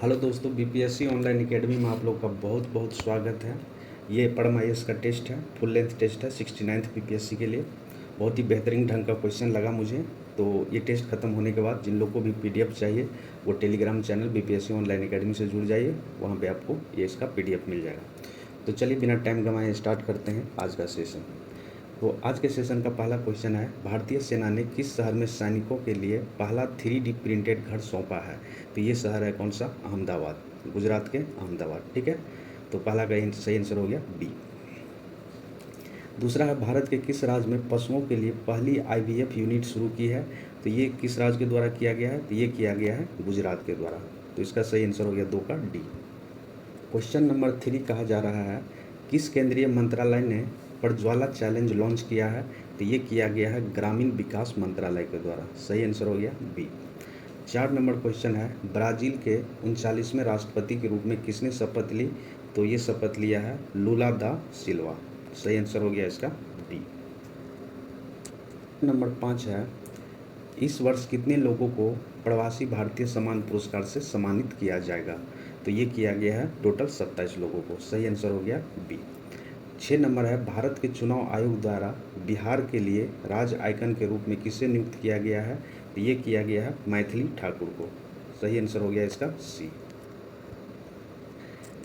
Hello दोस्तों, BPSC online academy में आप लोग का बहुत बहुत स्वागत है। ये पढ़म आईएएस का टेस्ट है, फुल लेंथ टेस्ट है 69th बीपीएससी के लिए। बहुत ही बेहतरीन ढंग का क्वेश्चन लगा मुझे। तो ये टेस्ट खत्म होने के बाद जिन लोग को भी पीडीएफ चाहिए वो Telegram channel BPSC online academy से जुड़ जाइए, वहाँ पे आपको ये इसका पीडीएफ मिल जाएगा। तो चलिए बिना टाइम गंवाए स्टार्ट करते हैं आज का सेशन। तो आज के सेशन का पहला क्वेश्चन है, भारतीय सेना ने किस शहर में सैनिकों के लिए पहला 3D प्रिंटेड घर सौंपा है? तो ये शहर है कौन सा? अहमदाबाद, गुजरात के अहमदाबाद। ठीक है, तो पहला का सही आंसर हो गया बी। दूसरा है, भारत के किस राज्य में पशुओं के लिए पहली आईवीएफ यूनिट शुरू की है? तो ये किस राज्य के द्वारा किया गया है? तो ये किया गया है गुजरात के द्वारा। तो इसका सही आंसर हो गया 2 का डी। क्वेश्चन नंबर 3 कहा जा रहा है, किस केंद्रीय मंत्रालय ने प्रज्वाला चैलेंज लॉन्च किया है? तो ये किया गया है ग्रामीण विकास मंत्रालय के द्वारा। सही आंसर हो गया बी। 4 नंबर क्वेश्चन है, ब्राज़ील के 39वें राष्ट्रपति के रूप में किसने शपथ ली? तो ये शपथ लिया है लूला दा सिल्वा। सही आंसर हो गया इसका डी। नंबर 5 है, इस वर्ष कितने लोगों को प्रवासी भारतीय सम्मान पुरस्कार से सम्मानित किया जाएगा? तो ये किया गया है टोटल 27 लोगों को। सही आंसर हो गया बी। 6 नंबर है, भारत के चुनाव आयोग द्वारा बिहार के लिए राज्य आइकन के रूप में किसे नियुक्त किया गया है? तो ये किया गया है मैथिली ठाकुर को। सही आंसर हो गया इसका सी।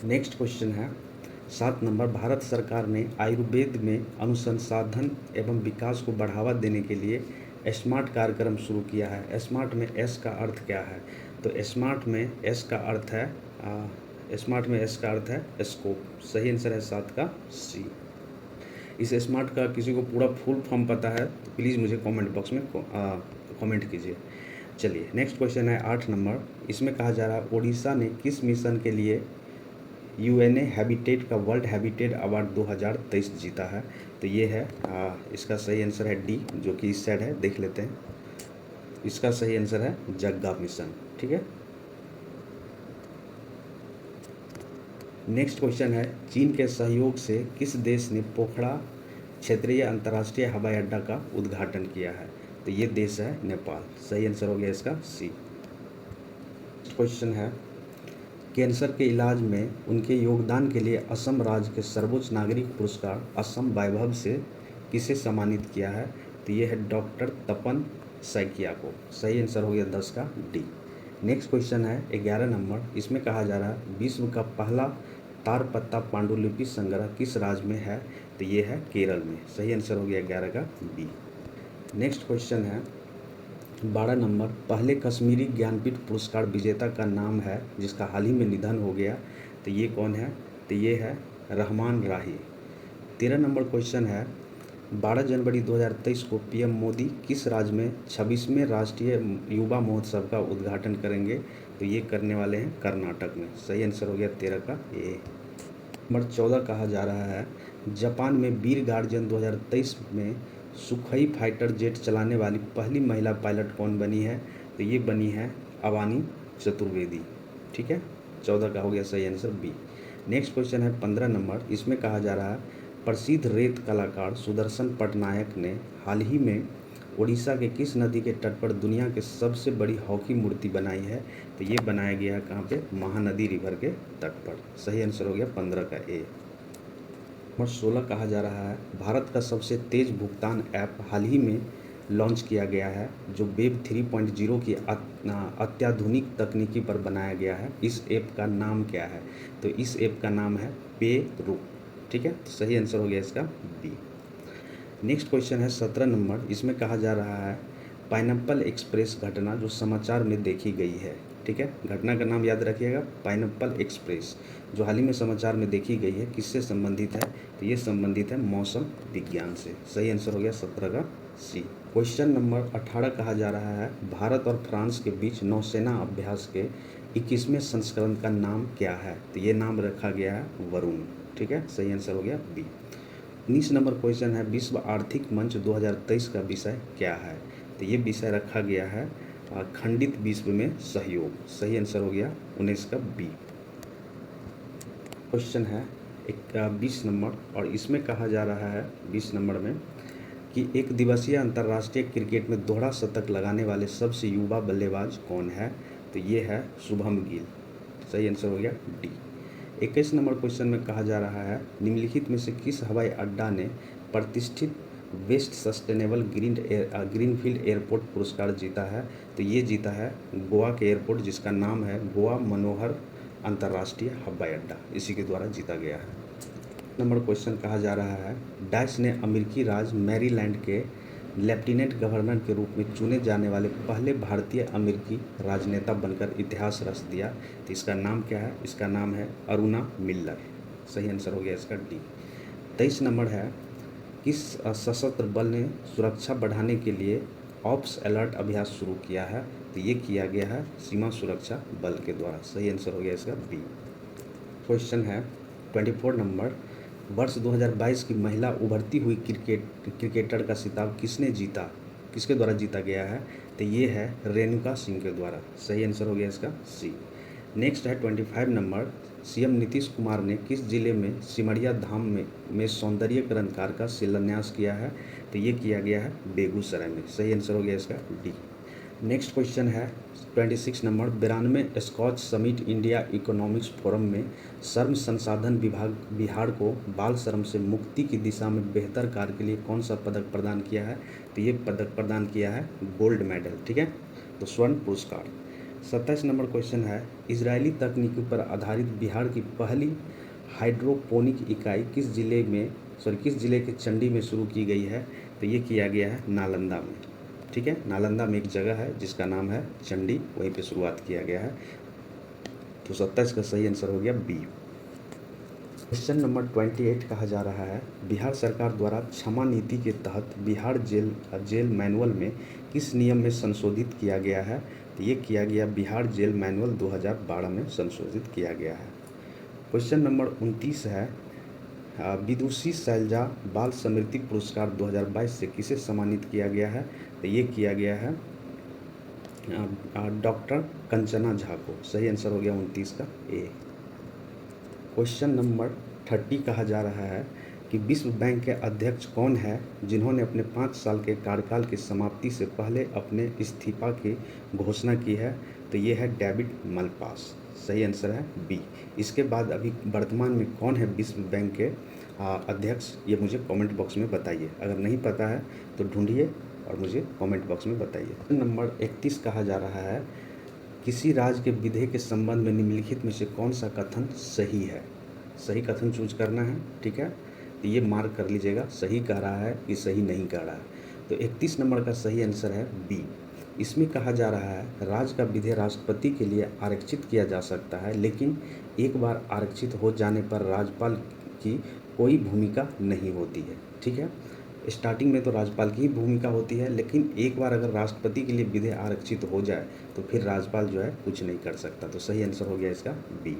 नेक्स्ट क्वेश्चन है 7 नंबर, भारत सरकार ने आयुर्वेद में अनुसंधान एवं विकास को बढ़ावा देने के लिए स्मार्ट कार्यक्रम शुरू किया है। स्मार्ट में एस का अर्थ क्या है? तो स्मार्ट में एस का अर्थ है स्कोप। सही आंसर है 7 का सी। इस स्मार्ट का किसी को पूरा फुल फॉर्म पता है तो प्लीज़ मुझे कमेंट बॉक्स में कमेंट कीजिए। चलिए नेक्स्ट क्वेश्चन है 8 नंबर, इसमें कहा जा रहा है ओडिशा ने किस मिशन के लिए यूएनए हैबिटेट का वर्ल्ड हैबिटेट अवार्ड 2023 जीता है? तो ये है इसका सही आंसर है डी, जो कि इस साइड है, देख लेते हैं। इसका सही आंसर है जग्गा मिशन। ठीक है, नेक्स्ट क्वेश्चन है, चीन के सहयोग से किस देश ने पोखरा क्षेत्रीय अंतर्राष्ट्रीय हवाई अड्डा का उद्घाटन किया है? तो ये देश है नेपाल। सही आंसर हो गया इसका सी। क्वेश्चन है, कैंसर के इलाज में उनके योगदान के लिए असम राज्य के सर्वोच्च नागरिक पुरस्कार असम वैभव से किसे सम्मानित किया है? तो ये है डॉक्टर तपन सैकिया को। सही आंसर हो गया 10 का डी। नेक्स्ट क्वेश्चन है 11 नंबर, इसमें कहा जा रहा है विश्व का पहला तारपत्ता पांडुलिपि संग्रह किस राज्य में है? तो ये है केरल में। सही आंसर हो गया 11 का बी। नेक्स्ट क्वेश्चन है 12 नंबर, पहले कश्मीरी ज्ञानपीठ पुरस्कार विजेता का नाम है जिसका हाल ही में निधन हो गया, तो ये कौन है? तो ये है रहमान राही। 13 नंबर क्वेश्चन है, 12 जनवरी 2023 को पीएम मोदी किस राज्य में 26वें राष्ट्रीय युवा महोत्सव का उद्घाटन करेंगे? तो ये करने वाले हैं कर्नाटक में। सही आंसर हो गया 13 का ए। नंबर 14 कहा जा रहा है, जापान में वीर गार्जियन 2023 में सुखोई फाइटर जेट चलाने वाली पहली महिला पायलट कौन बनी है? तो ये बनी है अवानी चतुर्वेदी। ठीक है, 14 का हो गया सही आंसर बी। नेक्स्ट क्वेश्चन है 15 नंबर, इसमें कहा जा रहा है प्रसिद्ध रेत कलाकार सुदर्शन पटनायक ने हाल ही में उड़ीसा के किस नदी के तट पर दुनिया के सबसे बड़ी हॉकी मूर्ति बनाई है? तो ये बनाया गया है कहाँ पे? महानदी रिवर के तट पर। सही आंसर हो गया 15 का ए। नंबर 16 कहा जा रहा है, भारत का सबसे तेज भुगतान ऐप हाल ही में लॉन्च किया गया है जो वेब 3.0 की अत्याधुनिक तकनीकी पर बनाया गया है। इस ऐप का नाम क्या है? तो इस ऐप का नाम है पेरू। ठीक है, तो सही आंसर हो गया इसका बी। नेक्स्ट क्वेश्चन है 17 नंबर, इसमें कहा जा रहा है पाइनएप्पल एक्सप्रेस घटना जो समाचार में देखी गई है। ठीक है, घटना का नाम याद रखिएगा, पाइनएप्पल एक्सप्रेस जो हाल ही में समाचार में देखी गई है, किससे संबंधित है? तो ये संबंधित है मौसम विज्ञान से। सही आंसर हो गया 17 का सी। क्वेश्चन नंबर 18 कहा जा रहा है, भारत और फ्रांस के बीच नौसेना अभ्यास के 21वें संस्करण का नाम क्या है? तो ये नाम रखा गया है वरुण। ठीक है, सही आंसर हो गया बी। 19 नंबर क्वेश्चन है, विश्व आर्थिक मंच 2023 का विषय क्या है? तो ये विषय रखा गया है खंडित विश्व में सहयोग। सही आंसर हो गया 19 का बी। क्वेश्चन है 20 नंबर, और इसमें कहा जा रहा है 20 नंबर में कि एक दिवसीय अंतर्राष्ट्रीय क्रिकेट में दोहरा शतक लगाने वाले सबसे युवा बल्लेबाज कौन है? तो ये है शुभम गिल। सही आंसर हो गया डी। 21 नंबर क्वेश्चन में कहा जा रहा है निम्नलिखित में से किस हवाई अड्डा ने प्रतिष्ठित बेस्ट सस्टेनेबल ग्रीनफील्ड एयरपोर्ट पुरस्कार जीता है? तो ये जीता है गोवा के एयरपोर्ट जिसका नाम है गोवा मनोहर अंतर्राष्ट्रीय हवाई अड्डा, इसी के द्वारा जीता गया है। नंबर क्वेश्चन कहा जा रहा है डैश ने अमेरिकी राज्य मैरीलैंड के लेफ्टिनेंट गवर्नर के रूप में चुने जाने वाले पहले भारतीय अमेरिकी राजनेता बनकर इतिहास रच दिया। तो इसका नाम क्या है? इसका नाम है अरुणा मिल्लर। सही आंसर हो गया इसका डी। 23 नंबर है किस सशस्त्र बल ने सुरक्षा बढ़ाने के लिए ऑप्स अलर्ट अभ्यास शुरू किया है? तो ये किया गया है सीमा सुरक्षा बल के द्वारा। सही आंसर हो गया इसका बी। क्वेश्चन है 24 नंबर वर्ष 2022 की महिला उभरती हुई क्रिकेटर का खिताब किसने जीता, किसके द्वारा जीता गया है? तो ये है रेणुका सिंह के द्वारा। सही आंसर हो गया इसका सी। नेक्स्ट है 25 नंबर सीएम नीतीश कुमार ने किस जिले में सिमरिया धाम में सौंदर्यीकरण कार्य का शिलान्यास किया है? तो ये किया गया है बेगूसराय में। सही आंसर हो गया इसका डी। नेक्स्ट क्वेश्चन है 26 number 92 Skoch summit India economics forum में श्रम संसाधन विभाग बिहार को बाल श्रम से मुक्ति की दिशा में बेहतर कार्य के लिए कौन सा पदक प्रदान किया है? तो ये पदक प्रदान किया है गोल्ड मेडल, ठीक है, तो स्वर्ण पुरस्कार। 27 नंबर क्वेश्चन है इजरायली तकनीकी पर आधारित बिहार की पहली हाइड्रोपोनिक इकाई किस जिले के चंडी में शुरू की गई है? तो ये किया गया है नालंदा में, ठीक है, नालंदा में एक जगह है जिसका नाम है चंडी, वहीं पे शुरुआत किया गया है। तो 27 का सही आंसर हो गया बी। क्वेश्चन नंबर 28 कहा जा रहा है बिहार सरकार द्वारा क्षमा नीति के तहत बिहार जेल मैनुअल में किस नियम में संशोधित किया गया है? तो ये किया गया बिहार जेल मैनुअल 2012 में संशोधित किया गया है। क्वेश्चन नंबर 29 है विदुषी शैलजा बाल स्मृति पुरस्कार 2022 से किसे सम्मानित किया गया है? तो ये किया गया है डॉक्टर कंचना झा को। सही आंसर हो गया 29 का ए। क्वेश्चन नंबर 30 कहा जा रहा है कि विश्व बैंक के अध्यक्ष कौन है जिन्होंने अपने 5 साल के कार्यकाल की समाप्ति से पहले अपने इस्तीफा की घोषणा की है? तो ये है डेविड मलपास। सही आंसर है बी। इसके बाद अभी वर्तमान में कौन है विश्व बैंक के अध्यक्ष, ये मुझे कमेंट बॉक्स में बताइए। अगर नहीं पता है तो ढूंढिए और मुझे कमेंट बॉक्स में बताइए। नंबर 31 कहा जा रहा है किसी राज्य के विधेय के संबंध में निम्नलिखित में से कौन सा कथन सही है? सही कथन चूज करना है, ठीक है, तो ये मार्क कर लीजिएगा सही कह रहा है कि सही नहीं कह रहा है। तो 31 नंबर का सही आंसर है बी। इसमें कहा जा रहा है राज्य का विधेय राष्ट्रपति के लिए आरक्षित किया जा सकता है, लेकिन एक बार आरक्षित हो जाने पर राज्यपाल की कोई भूमिका नहीं होती है, ठीक है। स्टार्टिंग में तो राज्यपाल की ही भूमिका होती है, लेकिन एक बार अगर राष्ट्रपति के लिए विधेय आरक्षित हो जाए तो फिर राज्यपाल जो है कुछ नहीं कर सकता। तो सही आंसर हो गया इसका बी।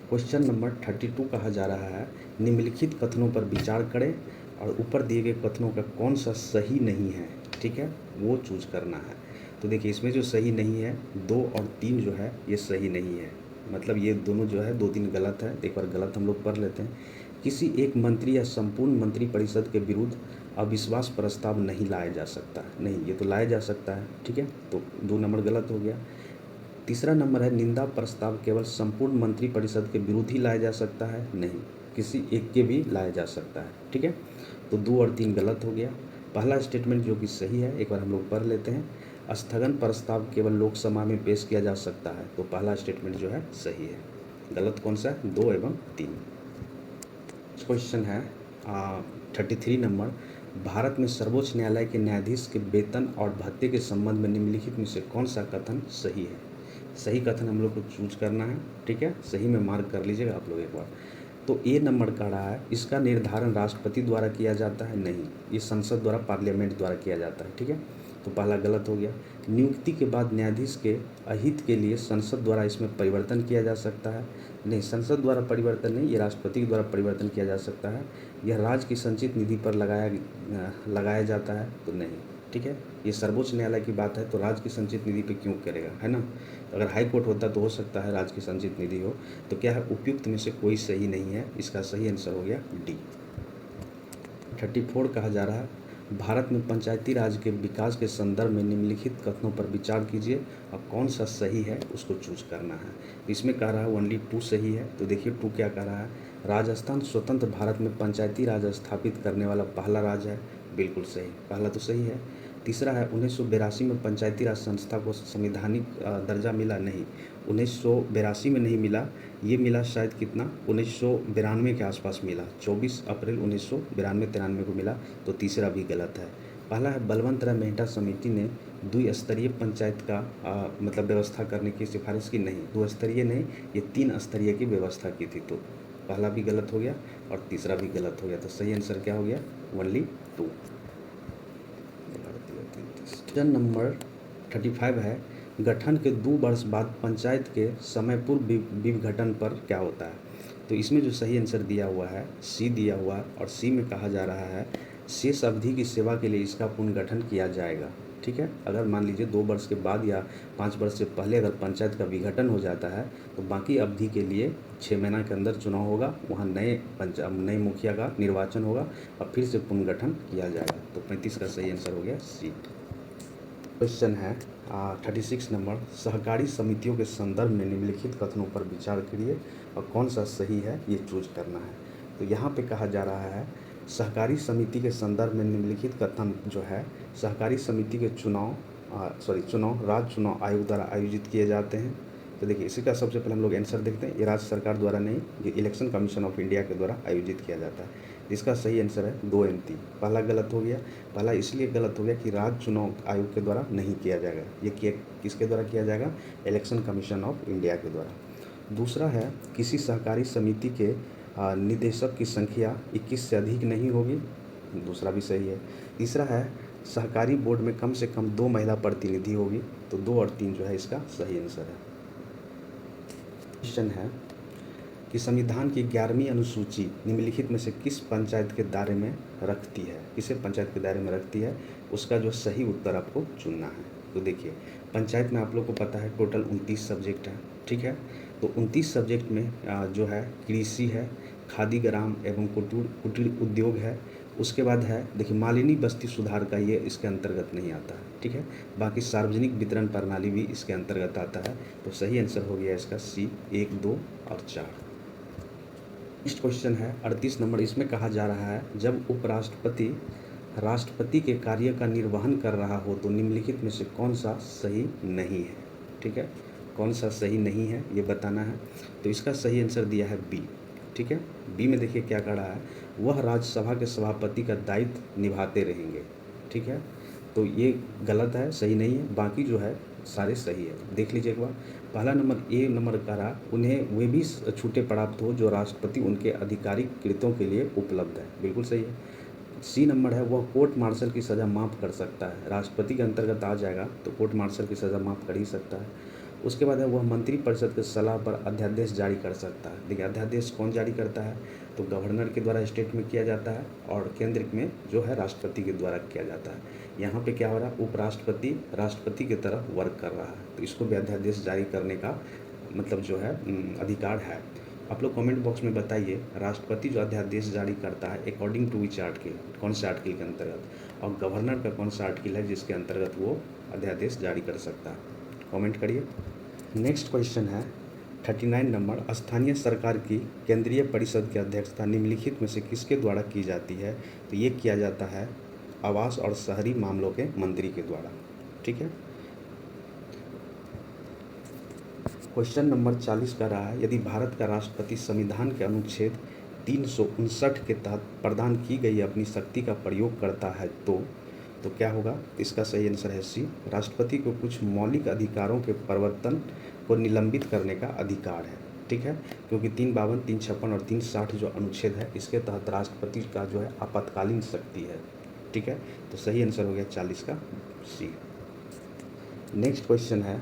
क्वेश्चन नंबर 32 कहा जा रहा है निम्नलिखित कथनों पर विचार करें और ऊपर दिए गए कथनों का कौन सा सही नहीं है, ठीक है, वो चूज करना है। तो देखिए इसमें जो सही नहीं है 2 और 3 जो है ये सही नहीं है, मतलब ये दोनों जो है 2-3 गलत है। एक बार गलत हम लोग पढ़ लेते हैं। किसी एक मंत्री या संपूर्ण मंत्रिपरिषद के विरुद्ध अविश्वास प्रस्ताव नहीं लाया जा सकता, नहीं, ये तो लाया जा सकता है, ठीक है, तो 2 नंबर गलत हो गया। तीसरा नंबर है निंदा प्रस्ताव केवल संपूर्ण मंत्रिपरिषद के विरुद्ध ही लाया जा सकता है, नहीं, किसी एक के भी लाया जा सकता है, ठीक है, तो 2 और 3 गलत हो गया। पहला स्टेटमेंट जो कि सही है एक बार हम लोग पढ़ लेते हैं। स्थगन प्रस्ताव केवल लोकसभा में पेश किया जा सकता है, तो पहला स्टेटमेंट जो है सही है। गलत कौन सा है? 2 एवं 3। क्वेश्चन है 33 नंबर भारत में सर्वोच्च न्यायालय के न्यायाधीश के वेतन और भत्ते के संबंध में निम्नलिखित में से कौन सा कथन सही है? सही कथन हम लोग को चूज करना है, ठीक है, सही में मार्क कर लीजिएगा आप लोग एक बार। तो ए नंबर का रहा है इसका निर्धारण राष्ट्रपति द्वारा किया जाता है, नहीं, ये संसद द्वारा पार्लियामेंट द्वारा किया जाता है, ठीक है, तो पहला गलत हो गया। नियुक्ति के बाद न्यायाधीश के अहित के लिए संसद द्वारा इसमें परिवर्तन किया जा सकता है, नहीं, संसद द्वारा परिवर्तन नहीं, ये राष्ट्रपति के द्वारा परिवर्तन किया जा सकता है। यह राज्य की संचित निधि पर लगाया जाता है, तो नहीं, ठीक है, ये सर्वोच्च न्यायालय की बात है तो राज्य की संचित निधि पे क्यों करेगा, है ना। तो अगर हाई कोर्ट होता तो हो सकता है राज्य की संचित निधि हो। तो क्या है उपयुक्त में से कोई सही नहीं है, इसका सही आंसर हो गया डी। 34 कहा जा रहा है भारत में पंचायती राज के विकास के संदर्भ में निम्नलिखित कथनों पर विचार कीजिए और कौन सा सही है उसको चूज करना है। इसमें कह रहा है ओनली 2 सही है। तो देखिए 2 क्या कह रहा है, राजस्थान स्वतंत्र भारत में पंचायती राज स्थापित करने वाला पहला राज्य है, बिल्कुल सही, पहला तो सही है। तीसरा है 1982 में पंचायती राज संस्था को संवैधानिक दर्जा मिला, नहीं, 1982 में नहीं मिला, ये मिला शायद कितना 1992 के आसपास मिला, 24 अप्रैल 1992-93 को मिला, तो तीसरा भी गलत है। पहला है बलवंत राय मेहता समिति ने द्विस्तरीय पंचायत का मतलब व्यवस्था करने की सिफारिश की, नहीं, 2 स्तरीय नहीं, ये 3 स्तरीय की व्यवस्था की थी, तो पहला भी गलत हो गया और तीसरा भी गलत हो गया। तो सही आंसर क्या हो गया, ओनली 2। क्वेश्चन नंबर 35 है, गठन के 2 वर्ष बाद पंचायत के समय पूर्व विघटन पर क्या होता है। तो इसमें जो सही आंसर दिया हुआ है सी दिया हुआ है, और सी में कहा जा रहा है शेष अवधि की सेवा के लिए इसका पुनर्गठन किया जाएगा। ठीक है, अगर मान लीजिए 2 वर्ष के बाद या 5 वर्ष से पहले अगर पंचायत का विघटन हो जाता है तो बाकी अवधि के लिए 6 महीना के अंदर चुनाव होगा, वहाँ नए मुखिया का निर्वाचन होगा और फिर से पुनर्गठन किया जाएगा। तो 35 का सही आंसर हो गया सी। क्वेश्चन है 36 नंबर, सहकारी समितियों के संदर्भ में निम्नलिखित कथनों पर विचार करिए और कौन सा सही है ये चूज करना है। तो यहाँ पे कहा जा रहा है सहकारी समिति के संदर्भ में निम्नलिखित कथन जो है, सहकारी समिति के चुनाव राज्य चुनाव आयोग द्वारा आयोजित किए जाते हैं। तो देखिए इसी का सबसे पहले हम लोग आंसर देखते हैं, ये राज्य सरकार द्वारा नहीं, ये इलेक्शन कमीशन ऑफ इंडिया के द्वारा आयोजित किया जाता है। इसका सही आंसर है 2 और 3। पहला गलत हो गया, पहला इसलिए गलत हो गया कि राज्य चुनाव आयोग के द्वारा नहीं किया जाएगा, ये किसके द्वारा किया जाएगा, इलेक्शन कमीशन ऑफ इंडिया के द्वारा। दूसरा है किसी सहकारी समिति के निदेशक की संख्या 21 से अधिक नहीं होगी, दूसरा भी सही है। तीसरा है सहकारी बोर्ड में कम से कम 2 महिला प्रतिनिधि होगी, तो 2 और 3 जो है इसका सही आंसर है। क्वेश्चन है कि संविधान की 11वीं अनुसूची निम्नलिखित में से किस पंचायत के दायरे में रखती है, किसे पंचायत के दायरे में रखती है, उसका जो सही उत्तर आपको चुनना है। तो देखिए पंचायत में आप लोग को पता है टोटल 29 सब्जेक्ट है, ठीक है। तो 29 सब्जेक्ट में जो है कृषि है, खादी ग्राम एवं कुटीर उद्योग है, उसके बाद है देखिए मालिनी बस्ती सुधार का, ये इसके अंतर्गत नहीं आता है, ठीक है। बाकी सार्वजनिक वितरण प्रणाली भी इसके अंतर्गत आता है। तो सही आंसर हो गया इसका सी 1, 2 और 4। नेक्स्ट क्वेश्चन है 38 नंबर, इसमें कहा जा रहा है जब उपराष्ट्रपति राष्ट्रपति के कार्य का निर्वहन कर रहा हो तो निम्नलिखित में से कौन सा सही नहीं है, ठीक है, कौन सा सही नहीं है ये बताना है। तो इसका सही आंसर दिया है बी, ठीक है। बी में देखिए क्या कह रहा है, वह राज्यसभा के सभापति का दायित्व निभाते रहेंगे, ठीक है। तो ये गलत है, सही नहीं है, बाकी जो है सारे सही है। देख लीजिए एक बार, पहला नंबर ए नंबर कह रहा उन्हें वे भी छूटें प्राप्त हो जो राष्ट्रपति उनके आधिकारिक कृत्यों के लिए उपलब्ध है, बिल्कुल सही है। सी नंबर है वह कोर्ट मार्शल की सज़ा माफ़ कर सकता है, राष्ट्रपति के अंतर्गत आ जाएगा तो कोर्ट मार्शल की सज़ा माफ़ कर ही सकता है। उसके बाद है वह मंत्रिपरिषद के सलाह पर अध्यादेश जारी कर सकता है। देखिए अध्यादेश कौन जारी करता है, तो गवर्नर के द्वारा स्टेट में किया जाता है और केंद्र में जो है राष्ट्रपति के द्वारा किया जाता है। यहाँ पे क्या हो रहा है, उपराष्ट्रपति राष्ट्रपति की तरफ वर्क कर रहा है, तो इसको भी अध्यादेश जारी करने का मतलब जो है अधिकार है। आप लोग कमेंट बॉक्स में बताइए राष्ट्रपति जो अध्यादेश जारी करता है अकॉर्डिंग टू विच आर्टिकल, कौन से आर्टिकल के अंतर्गत, और गवर्नर का कौन सा आर्टिकल है जिसके अंतर्गत वो अध्यादेश जारी कर सकता है, कमेंट करिए। नेक्स्ट क्वेश्चन है 39 नंबर, स्थानीय सरकार की केंद्रीय परिषद की अध्यक्षता निम्नलिखित में से किसके द्वारा की जाती है। तो ये किया जाता है आवास और शहरी मामलों के मंत्री के द्वारा, ठीक है। क्वेश्चन नंबर 40 का रहा है, यदि भारत का राष्ट्रपति संविधान के अनुच्छेद 359 के तहत प्रदान की गई अपनी शक्ति का प्रयोग करता है तो क्या होगा। इसका सही आंसर है सी, राष्ट्रपति को कुछ मौलिक अधिकारों के प्रवर्तन को निलंबित करने का अधिकार है, ठीक है, क्योंकि 352, 356 और 360 जो अनुच्छेद है इसके तहत राष्ट्रपति का जो है आपातकालीन शक्ति है, ठीक है। तो सही आंसर हो गया 40 का सी। नेक्स्ट क्वेश्चन है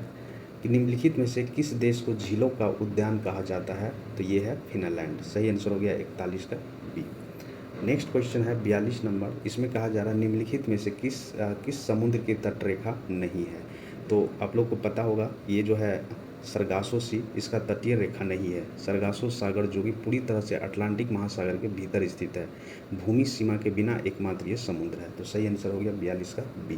कि निम्नलिखित में से किस देश को झीलों का उद्यान कहा जाता है। तो ये है फिनलैंड, सही आंसर हो गया 41 का बी। नेक्स्ट क्वेश्चन है 42 नंबर, इसमें कहा जा रहा है निम्नलिखित में से किस समुद्र की तटरेखा नहीं है। तो आप लोग को पता होगा ये जो है सरगासो सी इसका तटीय रेखा नहीं है। सरगासो सागर जो कि पूरी तरह से अटलांटिक महासागर के भीतर स्थित है। भूमि सीमा के बिना एकमात्र ये समुद्र है। तो सही आंसर हो गया 42 का बी।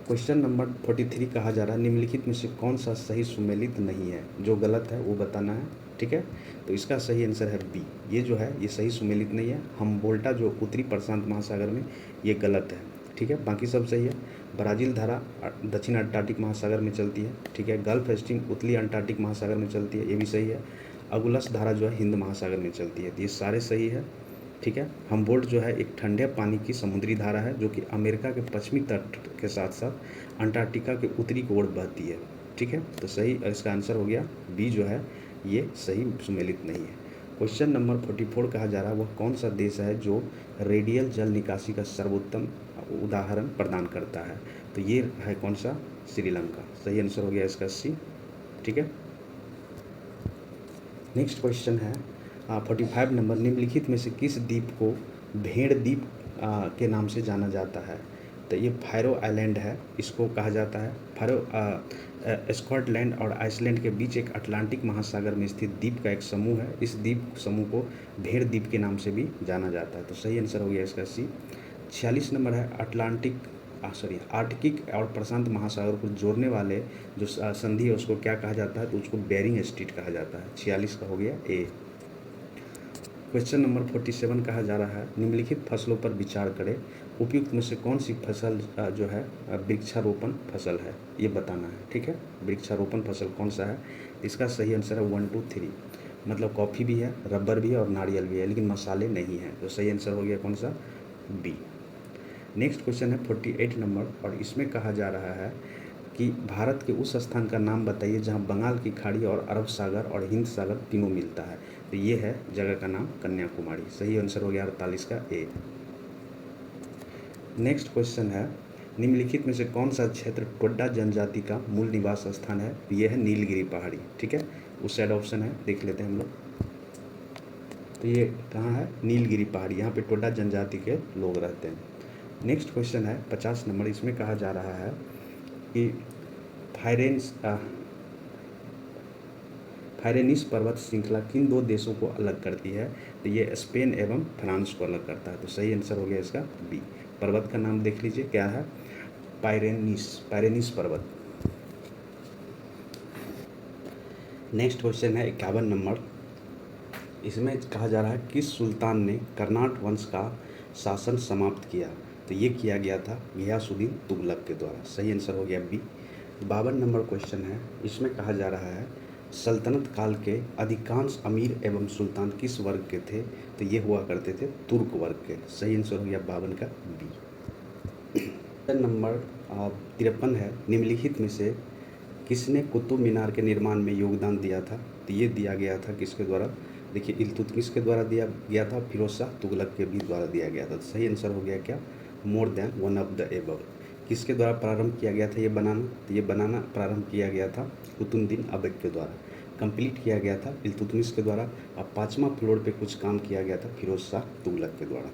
क्वेश्चन नंबर 43 कहा जा रहा है निम्नलिखित में से कौन सा सही सुमेलित नहीं है। जो गलत है वो बताना है, ठीक है। तो इसका सही आंसर है बी। ये जो है ये सही सुमेलित नहीं है। हम्बोल्टा जो उत्तरी प्रशांत महासागर में, ये गलत है, ठीक है। बाकी सब सही है। ब्राज़ील धारा दक्षिण अंटार्कटिक महासागर में चलती है, ठीक है। गल्फ स्ट्रीम उत्तरी अंटार्कटिक महासागर में चलती है, ये भी सही है। अगुलस धारा जो है हिंद महासागर में चलती है, तो ये सारे सही है, ठीक है। हम्बोल्ट जो है एक ठंडे पानी की समुद्री धारा है जो कि अमेरिका के पश्चिमी तट के साथ साथ अंटार्कटिका के उत्तरी की ओर बहती है, ठीक है। तो सही इसका आंसर हो गया बी जो है ये सही सुमेलित नहीं है। क्वेश्चन नंबर 44 कहा जा रहा है वह कौन सा देश है जो रेडियल जल निकासी का सर्वोत्तम उदाहरण प्रदान करता है। तो ये है कौन सा, श्रीलंका। सही आंसर हो गया इसका सी, ठीक है। नेक्स्ट क्वेश्चन है 45 नंबर निम्नलिखित में से किस द्वीप को भेड़ द्वीप के नाम से जाना जाता है। तो ये फायरो आइलैंड है, इसको कहा जाता है। फायरो स्कॉटलैंड और आइसलैंड के बीच एक अटलांटिक महासागर में स्थित द्वीप का एक समूह है। इस द्वीप समूह को भेड़ द्वीप के नाम से भी जाना जाता है। तो सही आंसर हो गया इसका सी। 46 नंबर है आर्कटिक और प्रशांत महासागर को जोड़ने वाले जो संधि है उसको क्या कहा जाता है। तो उसको बेरिंग स्ट्रीट कहा जाता है। 46 का हो गया ए। क्वेश्चन नंबर 47 कहा जा रहा है निम्नलिखित फसलों पर विचार करें। उपयुक्त में से कौन सी फसल जो है वृक्षारोपण फसल है, ये बताना है, ठीक है। वृक्षारोपण फसल कौन सा है, इसका सही आंसर है 1 2 3। मतलब कॉफ़ी भी है, रबर भी है और नारियल भी है, लेकिन मसाले नहीं हैं। तो सही आंसर हो गया कौन सा, बी। नेक्स्ट क्वेश्चन है 48 नंबर और इसमें कहा जा रहा है कि भारत के उस स्थान का नाम बताइए जहां बंगाल की खाड़ी और अरब सागर और हिंद सागर तीनों मिलता है। तो ये है जगह का नाम कन्याकुमारी। सही आंसर हो गया 48 का ए। नेक्स्ट क्वेश्चन है निम्नलिखित में से कौन सा क्षेत्र टोड्डा जनजाति का मूल निवास स्थान है। ये है नीलगिरी पहाड़ी, ठीक है। उस साइड ऑप्शन है, देख लेते हैं हम लोग। तो ये कहाँ है, नीलगिरी पहाड़ी, यहाँ पे टोड्डा जनजाति के लोग रहते हैं। नेक्स्ट क्वेश्चन है 50 नंबर, इसमें कहा जा रहा है कि फाइरेनिस पर्वत श्रृंखला किन दो देशों को अलग करती है। तो ये स्पेन एवं फ्रांस को अलग करता है। तो सही आंसर हो गया इसका बी। पर्वत का नाम देख लीजिए क्या है, पायरेनिस पर्वत। नेक्स्ट क्वेश्चन है 51 नंबर, इसमें कहा जा रहा है किस सुल्तान ने कर्नाट वंश का शासन समाप्त किया। तो ये किया गया था गियासुद्दीन तुगलक के द्वारा। सही आंसर हो गया बी। 52 नंबर क्वेश्चन है, इसमें कहा जा रहा है सल्तनत काल के अधिकांश अमीर एवं सुल्तान किस वर्ग के थे। तो ये हुआ करते थे तुर्क वर्ग के। सही आंसर हो गया 52 का बी। नंबर 53 है निम्नलिखित में से किसने कुतुब मीनार के निर्माण में योगदान दिया था। तो ये दिया गया था किसके द्वारा, देखिए इल्तुतमिश के द्वारा दिया गया था, फिरोज शाह तुगलक के भी द्वारा दिया गया था। तो सही आंसर हो गया क्या, more than one of the above. किसके द्वारा प्रारंभ किया गया था ये बनाना। तो ये बनाना प्रारंभ किया गया था कुतुबुद्दीन ऐबक के द्वारा। कंप्लीट किया गया था इल्तुतमिश के द्वारा। और 5वां फ्लोर पे कुछ काम किया गया था फिरोज शाह तुगलक के द्वारा।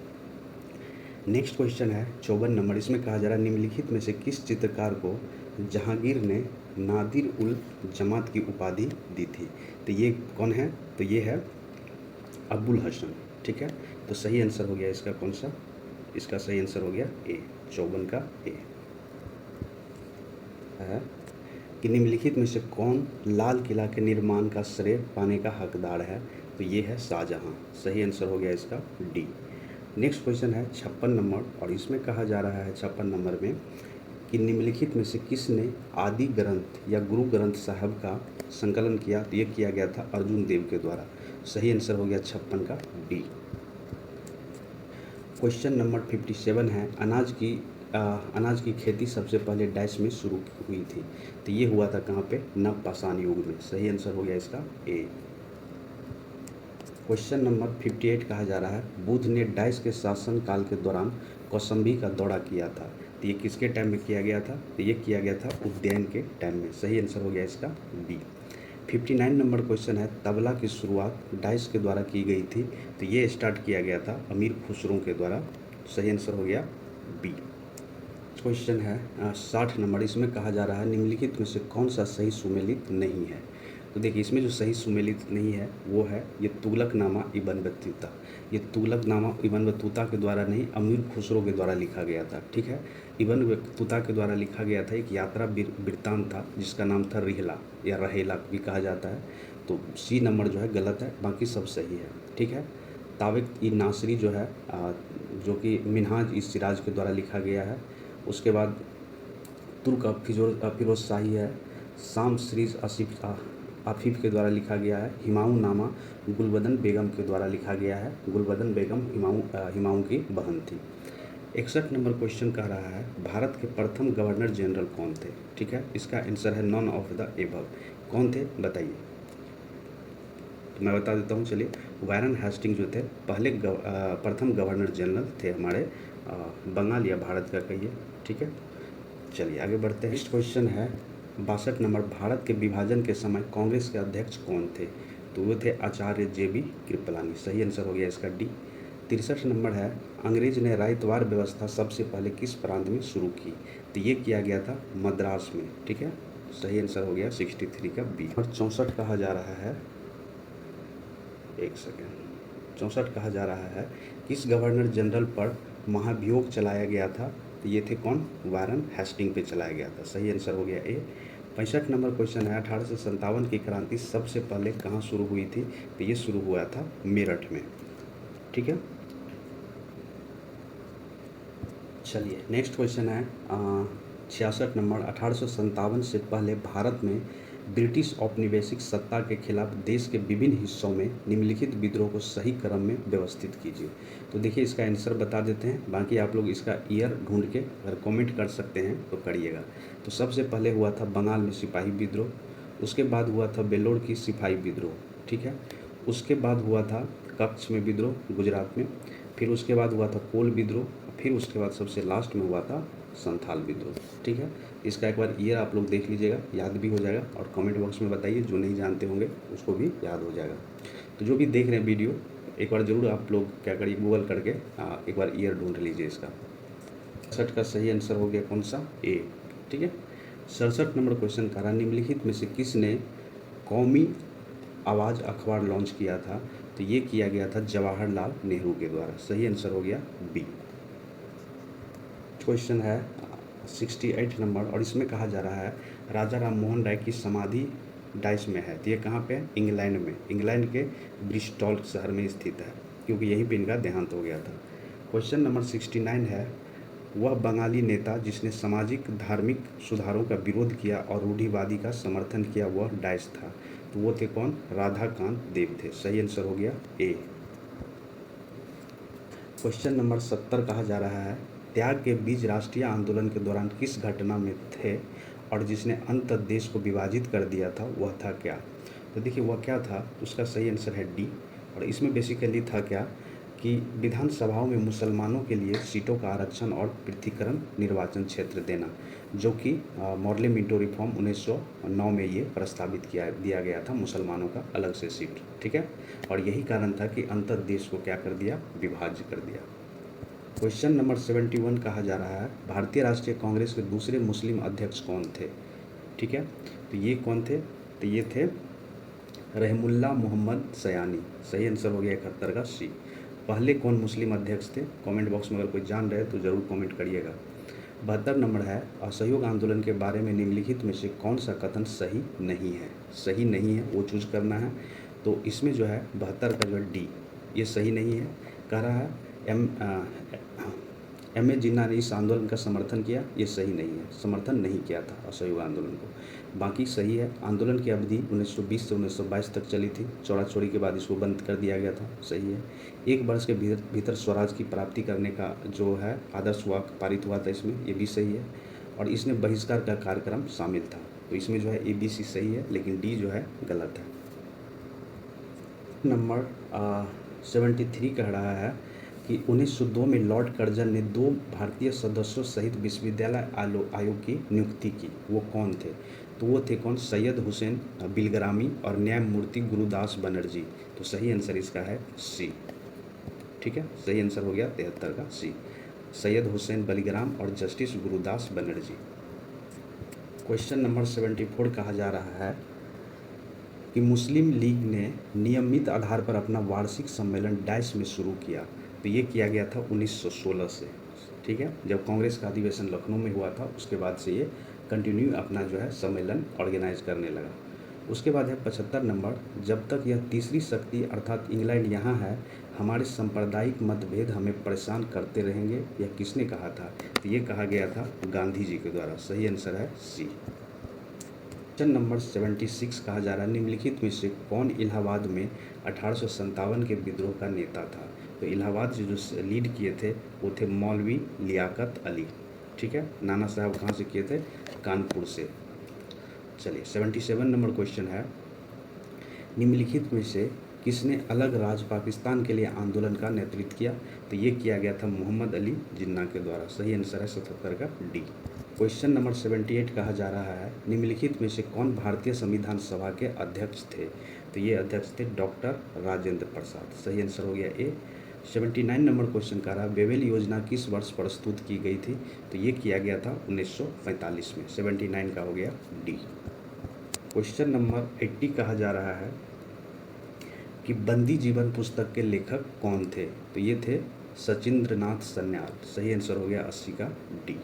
नेक्स्ट क्वेश्चन है 54 नंबर, इसमें कहा जा रहा है निम्नलिखित में से किस चित्रकार को जहांगीर ने नादिर उल जमात की उपाधि दी थी। तो ये कौन है, तो ये है अबुल हसन, ठीक है। तो सही आंसर हो गया इसका कौन सा, इसका सही आंसर हो गया ए, 54 का ए है कि निम्नलिखित में से कौन लाल किला के निर्माण का श्रेय पाने का हकदार है। तो ये है शाहजहां। सही आंसर हो गया इसका डी। नेक्स्ट क्वेश्चन है 56 नंबर और इसमें कहा जा रहा है 56 नंबर में कि निम्नलिखित में से किसने आदि ग्रंथ या गुरु ग्रंथ साहब का संकलन किया। तो ये किया गया था अर्जुन देव के द्वारा। सही आंसर हो गया 56 का डी। क्वेश्चन नंबर 57 है अनाज की खेती सबसे पहले डैश में शुरू हुई थी। तो ये हुआ था कहाँ पे, नवपाषाण युग में। सही आंसर हो गया इसका ए। क्वेश्चन नंबर 58 कहा जा रहा है बुद्ध ने डैश के शासन काल के दौरान कौसंबी का दौरा किया था। तो ये किसके टाइम में किया गया था। तो ये किया गया था उज्जैन के टाइम में। सही आंसर हो गया इसका बी। 59 नंबर क्वेश्चन है तबला की शुरुआत डैश के द्वारा की गई थी। तो ये स्टार्ट किया गया था अमीर खुसरो के द्वारा। सही आंसर हो गया बी। क्वेश्चन है 60 नंबर। इसमें कहा जा रहा है निम्नलिखित में से कौन सा सही सुमेलित नहीं है। तो देखिए इसमें जो सही सुमेलित नहीं है वो है ये तुगलकनामा इब्न बतूता। ये तुगलकनामा इब्न बतूता के द्वारा नहीं, अमीर खुसरो के द्वारा लिखा गया था। ठीक है, इब्न बतूता के द्वारा लिखा गया था। एक यात्रा वृत्तांत था जिसका नाम था रिहला या रहेला भी कहा जाता है। तो सी नंबर जो है गलत है, बाकी सब सही है। ठीक है, तारिक ई नासरी जो है जो कि मिनहाज ई सिराज के द्वारा लिखा गया है। उसके बाद तुर्क फिरोज शाही है, शाम श्रीज आफिफ के द्वारा लिखा गया है। हिमायूं नामा गुलबदन बेगम के द्वारा लिखा गया है। गुलबदन बेगम हिमायूं की बहन थी। 61 नंबर क्वेश्चन कह रहा है भारत के प्रथम गवर्नर जनरल कौन थे। ठीक है, इसका आंसर है नॉन ऑफ द एबव। कौन थे बताइए। तो मैं बता देता हूँ, चलिए। वारन हेस्टिंग जो थे पहले प्रथम गवर्नर जनरल थे हमारे बंगाल या भारत का कहिए। ठीक है, चलिए आगे बढ़ते हैं। नेक्स्ट क्वेश्चन है 62 नंबर। भारत के विभाजन के समय कांग्रेस के अध्यक्ष कौन थे। तो वो थे आचार्य JB कृपलानी। सही आंसर हो गया इसका डी। 63 नंबर है अंग्रेज ने रायतवार व्यवस्था सबसे पहले किस प्रांत में शुरू की। तो ये किया गया था मद्रास में। ठीक है, सही आंसर हो गया 63 का बी। और 64 कहा जा रहा है, एक सेकेंड, 64 कहा जा रहा है किस गवर्नर जनरल पर महाभियोग चलाया गया था। तो ये थे कौन, वारन हेस्टिंग पे चलाया गया था। सही आंसर हो गया ए। 65 नंबर क्वेश्चन है 1857 की क्रांति सबसे पहले कहाँ शुरू हुई थी। तो ये शुरू हुआ था मेरठ में। ठीक है, चलिए नेक्स्ट क्वेश्चन है 66 नंबर। 1857 से पहले भारत में ब्रिटिश औपनिवेशिक सत्ता के खिलाफ देश के विभिन्न हिस्सों में निम्नलिखित विद्रोह को सही क्रम में व्यवस्थित कीजिए। तो देखिए इसका आंसर बता देते हैं, बाकी आप लोग इसका ईयर ढूंढ के अगर कमेंट कर सकते हैं तो करिएगा। तो सबसे पहले हुआ था बंगाल में सिपाही विद्रोह, उसके बाद हुआ था बेलोर की सिपाही विद्रोह। ठीक है, उसके बाद हुआ था कच्छ में विद्रोह गुजरात में, फिर उसके बाद हुआ था कोल विद्रोह, फिर उसके बाद सबसे लास्ट में हुआ था संथाल विद्रोह। ठीक है, इसका एक बार ईयर आप लोग देख लीजिएगा, याद भी हो जाएगा और कमेंट बॉक्स में बताइए, जो नहीं जानते होंगे उसको भी याद हो जाएगा। तो जो भी देख रहे हैं वीडियो, एक बार ज़रूर आप लोग क्या करिए, गूगल करके एक बार ईयर ढूंढ लीजिए इसका। 67 का सही आंसर हो गया कौन सा, ए। ठीक है, 67 नंबर क्वेश्चन का निम्नलिखित में से किसने कौमी आवाज़ अखबार लॉन्च किया था। तो ये किया गया था जवाहरलाल नेहरू के द्वारा। सही आंसर हो गया बी। क्वेश्चन है 68 नंबर और इसमें कहा जा रहा है राजा राम मोहन राय की समाधि डाइस में है। तो ये कहाँ पे है, इंग्लैंड में। इंग्लैंड के ब्रिस्टॉल शहर में स्थित है, क्योंकि यहीं पे इनका देहांत हो गया था। क्वेश्चन नंबर 69 है वह बंगाली नेता जिसने सामाजिक धार्मिक सुधारों का विरोध किया और रूढ़िवादी का समर्थन किया, वह डाइस था। तो वो थे कौन, राधाकांत देव थे। सही आंसर हो गया ए। क्वेश्चन नंबर 70 कहा जा रहा है त्याग के बीज राष्ट्रीय आंदोलन के दौरान किस घटना में थे और जिसने अंत देश को विभाजित कर दिया था, वह था क्या। तो देखिए वह क्या था, उसका सही आंसर है डी। और इसमें बेसिकली था क्या कि विधानसभाओं में मुसलमानों के लिए सीटों का आरक्षण और पृथकीकरण निर्वाचन क्षेत्र देना, जो कि मॉडल मिंटो रिफॉर्म 1909 में ये प्रस्तावित दिया गया था, मुसलमानों का अलग से सीट। ठीक है, और यही कारण था कि अंतर देश को क्या कर दिया, विभाज्य कर दिया। क्वेश्चन नंबर 71 कहा जा रहा है भारतीय राष्ट्रीय कांग्रेस के दूसरे मुस्लिम अध्यक्ष कौन थे। ठीक है, तो ये कौन थे, तो ये थे रहमुल्ला मोहम्मद सयानी। सही आंसर हो गया 71 का सी। पहले कौन मुस्लिम अध्यक्ष थे, कमेंट बॉक्स में अगर कोई जान रहे तो ज़रूर कमेंट करिएगा। 72 नंबर है असहयोग आंदोलन के बारे में निम्नलिखित में से कौन सा कथन सही नहीं है। सही नहीं है वो चूज करना है। तो इसमें जो है 72 का जो है डी, ये सही नहीं है। कह रहा है एम ए जिन्ना ने इस आंदोलन का समर्थन किया, ये सही नहीं है, समर्थन नहीं किया था असहयोग आंदोलन को। बाकी सही है। आंदोलन की अवधि 1920 से 1922 तक चली थी, चौड़ा चौड़ी के बाद इसको बंद कर दिया गया था। सही है। 1 वर्ष के भीतर स्वराज की प्राप्ति करने का जो है आदर्श हुआ पारित हुआ था इसमें, ये भी सही है। और इसमें बहिष्कार का कार्यक्रम शामिल था। तो इसमें जो है ABC सही है, लेकिन डी जो है गलत है। नंबर 73 कह रहा है कि 1902 में लॉर्ड कर्जन ने 2 भारतीय सदस्यों सहित विश्वविद्यालय आयोग की नियुक्ति की, वो कौन थे। तो वो थे कौन, सैयद हुसैन बिलग्रामी और न्यायमूर्ति गुरुदास बनर्जी। तो सही आंसर इसका है सी। ठीक है, सही आंसर हो गया 73 का सी। सैयद हुसैन बलीग्राम और justice Gurudas Banerjee. Question number 74 कहा जा रहा है कि मुस्लिम लीग ने नियमित आधार पर अपना वार्षिक सम्मेलन डैश में शुरू किया। तो ये किया गया था 1916 से, ठीक है, जब कांग्रेस का अधिवेशन लखनऊ में हुआ था उसके बाद से ये कंटिन्यू अपना जो है सम्मेलन ऑर्गेनाइज करने लगा। उसके बाद है 75 नंबर, जब तक यह तीसरी शक्ति अर्थात इंग्लैंड यहाँ है हमारे सांप्रदायिक मतभेद हमें परेशान करते रहेंगे, यह किसने कहा था? तो ये कहा गया था गांधी जी के द्वारा। सही आंसर है सी। क्वेश्चन नंबर 76 कहा जा रहा है निम्नलिखित में से कौन इलाहाबाद में 1857 के विद्रोह का नेता था? तो इलाहाबाद से जो लीड किए थे वो थे मौलवी लियाकत अली, ठीक है। नाना साहब कहाँ से किए थे? कानपुर से। चलिए 77 नंबर क्वेश्चन है निम्नलिखित में से किसने अलग राज्य पाकिस्तान के लिए आंदोलन का नेतृत्व किया? तो ये किया गया था मोहम्मद अली जिन्ना के द्वारा। सही आंसर है 77 का डी। क्वेश्चन नंबर 78 कहा जा रहा है निम्नलिखित में से कौन भारतीय संविधान सभा के अध्यक्ष थे? तो ये अध्यक्ष थे डॉक्टर राजेंद्र प्रसाद। सही आंसर हो गया ए। 79 नंबर क्वेश्चन कह रहा है बेबेल योजना किस वर्ष प्रस्तुत की गई थी? तो ये किया गया था 1945 में। 79 का हो गया डी। क्वेश्चन नंबर 80 कहा जा रहा है कि बंदी जीवन पुस्तक के लेखक कौन थे? तो ये थे सचिंद्रनाथ सन्याल। सही आंसर हो गया 80 का डी।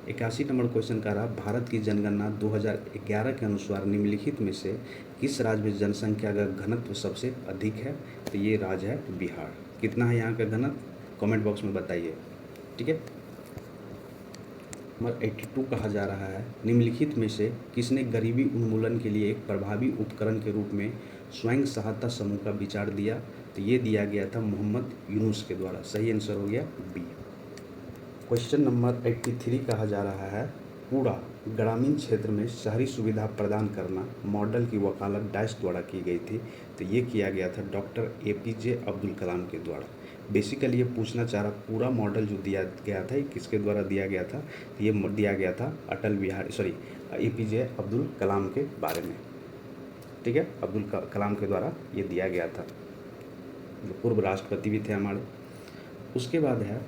81 नंबर क्वेश्चन का रहा भारत की जनगणना 2011 के अनुसार निम्नलिखित में से किस राज्य में जनसंख्या का घनत्व सबसे अधिक है? तो ये राज्य है बिहार। कितना है यहाँ का घनत्व? कमेंट बॉक्स में बताइए, ठीक है। नंबर 82 कहा जा रहा है निम्नलिखित में से किसने गरीबी उन्मूलन के लिए एक प्रभावी उपकरण के रूप में स्वयं सहायता समूह का विचार दिया? तो ये दिया गया था मोहम्मद यूनुस के द्वारा। सही आंसर हो गया बी। क्वेश्चन नंबर 83 कहा जा रहा है पूरा ग्रामीण क्षेत्र में शहरी सुविधा प्रदान करना मॉडल की वकालत डैश द्वारा की गई थी? तो ये किया गया था डॉक्टर APJ अब्दुल कलाम के द्वारा। बेसिकली ये पूछना चाह रहा पूरा मॉडल जो दिया गया था ये किसके द्वारा दिया गया था? तो ये दिया गया था APJ अब्दुल कलाम के बारे में, ठीक है। अब्दुल कलाम के द्वारा ये दिया गया था, जो पूर्व राष्ट्रपति भी थे हमारे। उसके बाद है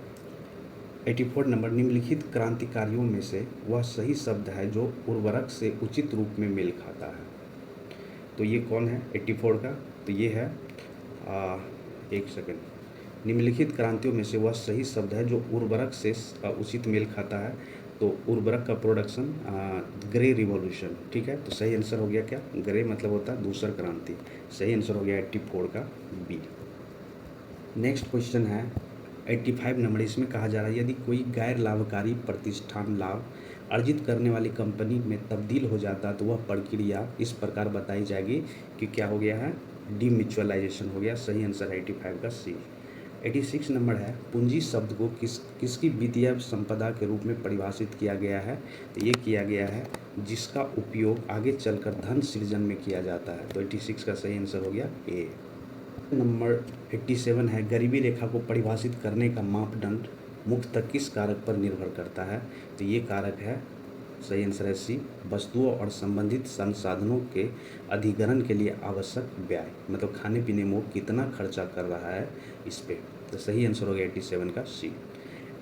84 नंबर निम्नलिखित क्रांतिकारियों में से वह सही शब्द है जो उर्वरक से उचित रूप में मेल खाता है? तो ये कौन है 84 का? तो ये है एक सेकेंड, निम्नलिखित क्रांतियों में से वह सही शब्द है जो उर्वरक से उचित मेल खाता है? तो उर्वरक का प्रोडक्शन ग्रे रिवॉल्यूशन, ठीक है। तो सही आंसर हो गया क्या? ग्रे मतलब होता है दूसर क्रांति। सही आंसर हो गया 84 का बी। नेक्स्ट क्वेश्चन है 85 नंबर, इसमें कहा जा रहा है यदि कोई गैर लाभकारी प्रतिष्ठान लाभ अर्जित करने वाली कंपनी में तब्दील हो जाता तो वह प्रक्रिया इस प्रकार बताई जाएगी कि क्या हो गया है? डीम्यूचुअलाइजेशन हो गया। सही आंसर है 85 का सी। 86 नंबर है पूंजी शब्द को किसकी वित्तीय संपदा के रूप में परिभाषित किया गया है? तो ये किया गया है जिसका उपयोग आगे चलकर धन सृजन में किया जाता है। तो 86 का सही आंसर हो गया ए। नंबर 87 है गरीबी रेखा को परिभाषित करने का मापदंड मुख्यतः किस कारक पर निर्भर करता है? तो ये कारक है, सही आंसर है सी, वस्तुओं और संबंधित संसाधनों के अधिग्रहण के लिए आवश्यक व्यय, मतलब खाने पीने में वो कितना खर्चा कर रहा है इस पे। तो सही आंसर हो गया 87 का सी।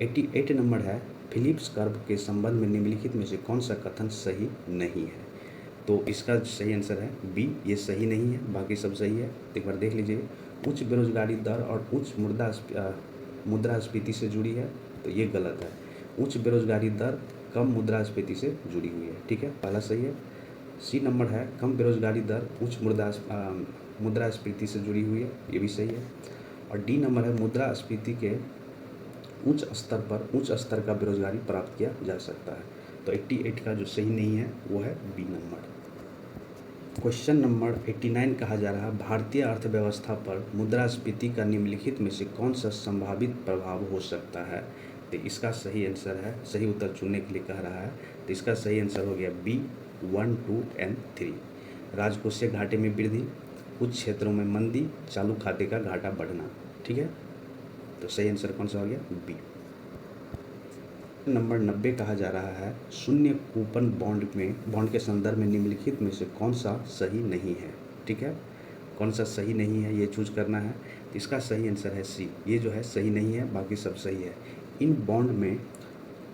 88 नंबर है फिलिप्स कर्व के संबंध में निम्नलिखित में से कौन सा कथन सही नहीं है? तो इसका सही आंसर है बी, ये सही नहीं है, बाकी सब सही है। एक बार देख लीजिए, उच्च बेरोजगारी दर और उच्च मुद्रास्फीति से जुड़ी है, तो ये गलत है। उच्च बेरोजगारी दर कम मुद्रास्फीति से जुड़ी हुई है, ठीक है, पहला सही है। सी नंबर है कम बेरोजगारी दर उच्च मुद्रास्फीति से जुड़ी हुई है, ये भी सही है। और डी नंबर है मुद्रास्फीति के उच्च स्तर पर उच्च स्तर का बेरोजगारी प्राप्त किया जा सकता है। तो 88 का जो सही नहीं है वो है बी नंबर। क्वेश्चन नंबर 89 कहा जा रहा है भारतीय अर्थव्यवस्था पर मुद्रास्फीति का निम्नलिखित में से कौन सा संभावित प्रभाव हो सकता है? तो इसका सही आंसर है, सही उत्तर चुनने के लिए कह रहा है, तो इसका सही आंसर हो गया बी 1, 2 एंड 3। राजकोषीय घाटे में वृद्धि, कुछ क्षेत्रों में मंदी, चालू खाते का घाटा बढ़ना, ठीक है। तो सही आंसर कौन सा हो गया? बी। नंबर 90 कहा जा रहा है शून्य कूपन बॉन्ड के संदर्भ में निम्नलिखित में से कौन सा सही नहीं है? ठीक है, कौन सा सही नहीं है ये चूज करना है। तो इसका सही आंसर है सी, ये जो है सही नहीं है, बाकी सब सही है। इन बॉन्ड में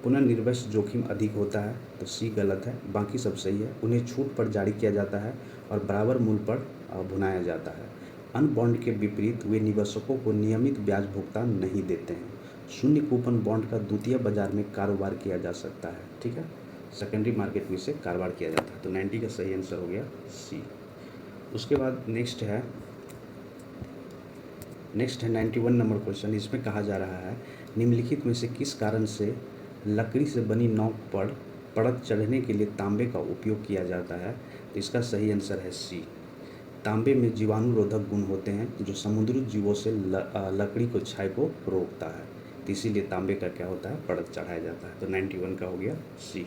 पुनर्निवेश जोखिम अधिक होता है, तो सी गलत है, बाकी सब सही है। उन्हें छूट पर जारी किया जाता है और बराबर मूल्य पर भुनाया जाता है। अन्य बॉन्ड के विपरीत वे निवेशकों को नियमित ब्याज भुगतान नहीं देते हैं। शून्य कूपन बॉन्ड का द्वितीय बाजार में कारोबार किया जा सकता है, ठीक है, सेकेंडरी मार्केट में से कारोबार किया जाता है। तो 90 का सही आंसर हो गया सी। उसके बाद नेक्स्ट है 91 नंबर क्वेश्चन। इसमें कहा जा रहा है निम्नलिखित में से किस कारण से लकड़ी से बनी नौक पर परत चढ़ने के लिए तांबे का उपयोग किया जाता है? तो इसका सही आंसर है सी। तांबे में जीवाणुरोधक गुण होते हैं जो समुद्री जीवों से लकड़ी को क्षय को रोकता है, तो इसीलिए तांबे का क्या होता है, परत चढ़ाया जाता है। तो 91 का हो गया सी।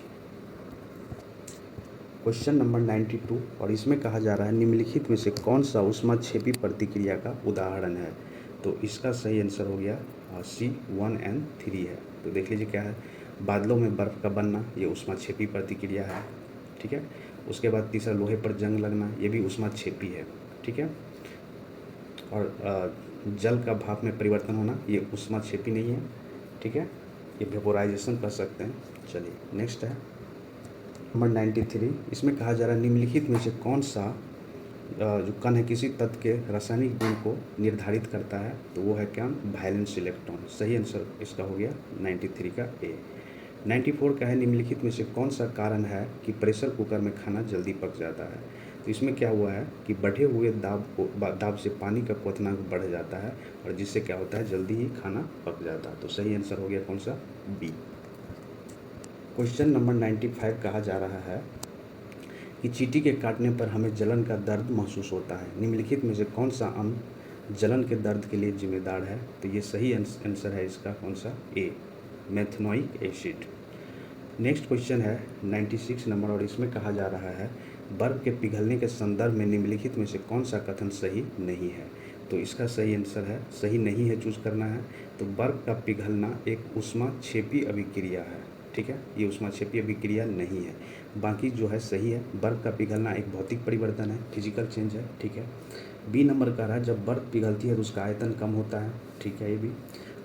क्वेश्चन नंबर 92 और इसमें कहा जा रहा है निम्नलिखित में से कौन सा ऊष्माक्षेपी प्रतिक्रिया का उदाहरण है? तो इसका सही आंसर हो गया सी 1 एंड 3 है। तो देख लीजिए क्या है, बादलों में बर्फ़ का बनना, ये ऊष्माक्षेपी प्रतिक्रिया है, ठीक है। उसके बाद तीसरा लोहे पर जंग लगना, ये भी ऊष्माक्षेपी है, ठीक है। और जल का भाप में परिवर्तन होना, ये ऊष्माक्षेपी नहीं है, ठीक है, ये वेपोराइजेशन कर सकते हैं। चलिए नेक्स्ट है नंबर 93। इसमें कहा जा रहा है निम्नलिखित में से कौन सा जो कण है किसी तत्व के रासायनिक गुण को निर्धारित करता है? तो वो है क्या, वैलेंस इलेक्ट्रॉन। सही आंसर इसका हो गया 93 का ए। 94 का है निम्नलिखित में से कौन सा कारण है कि प्रेशर कुकर में खाना जल्दी पक जाता है? तो इसमें क्या हुआ है कि बढ़े हुए दाब से पानी का क्वथनांक बढ़ जाता है और जिससे क्या होता है, जल्दी ही खाना पक जाता है। तो सही आंसर हो गया कौन सा, बी। क्वेश्चन नंबर 95 कहा जा रहा है कि चींटी के काटने पर हमें जलन का दर्द महसूस होता है। निम्नलिखित में से कौन सा अम्ल जलन के दर्द के लिए जिम्मेदार है? तो ये सही आंसर है इसका कौन सा, ए, मेथनोइक एसिड। नेक्स्ट क्वेश्चन है 96 नंबर और इसमें कहा जा रहा है बर्फ़ के पिघलने के संदर्भ में निम्नलिखित में से कौन सा कथन सही नहीं है? तो इसका सही आंसर है, सही नहीं है चूज करना है। तो बर्फ़ का पिघलना एक ऊष्माक्षेपी अभिक्रिया है, ठीक है, ये ऊष्माक्षेपी अभिक्रिया नहीं है। बाकी जो है सही है, बर्फ़ का पिघलना एक भौतिक परिवर्तन है, फिजिकल चेंज है, ठीक है। बी नंबर का रहा है जब बर्फ़ पिघलती है तो उसका आयतन कम होता है, ठीक है, ये भी।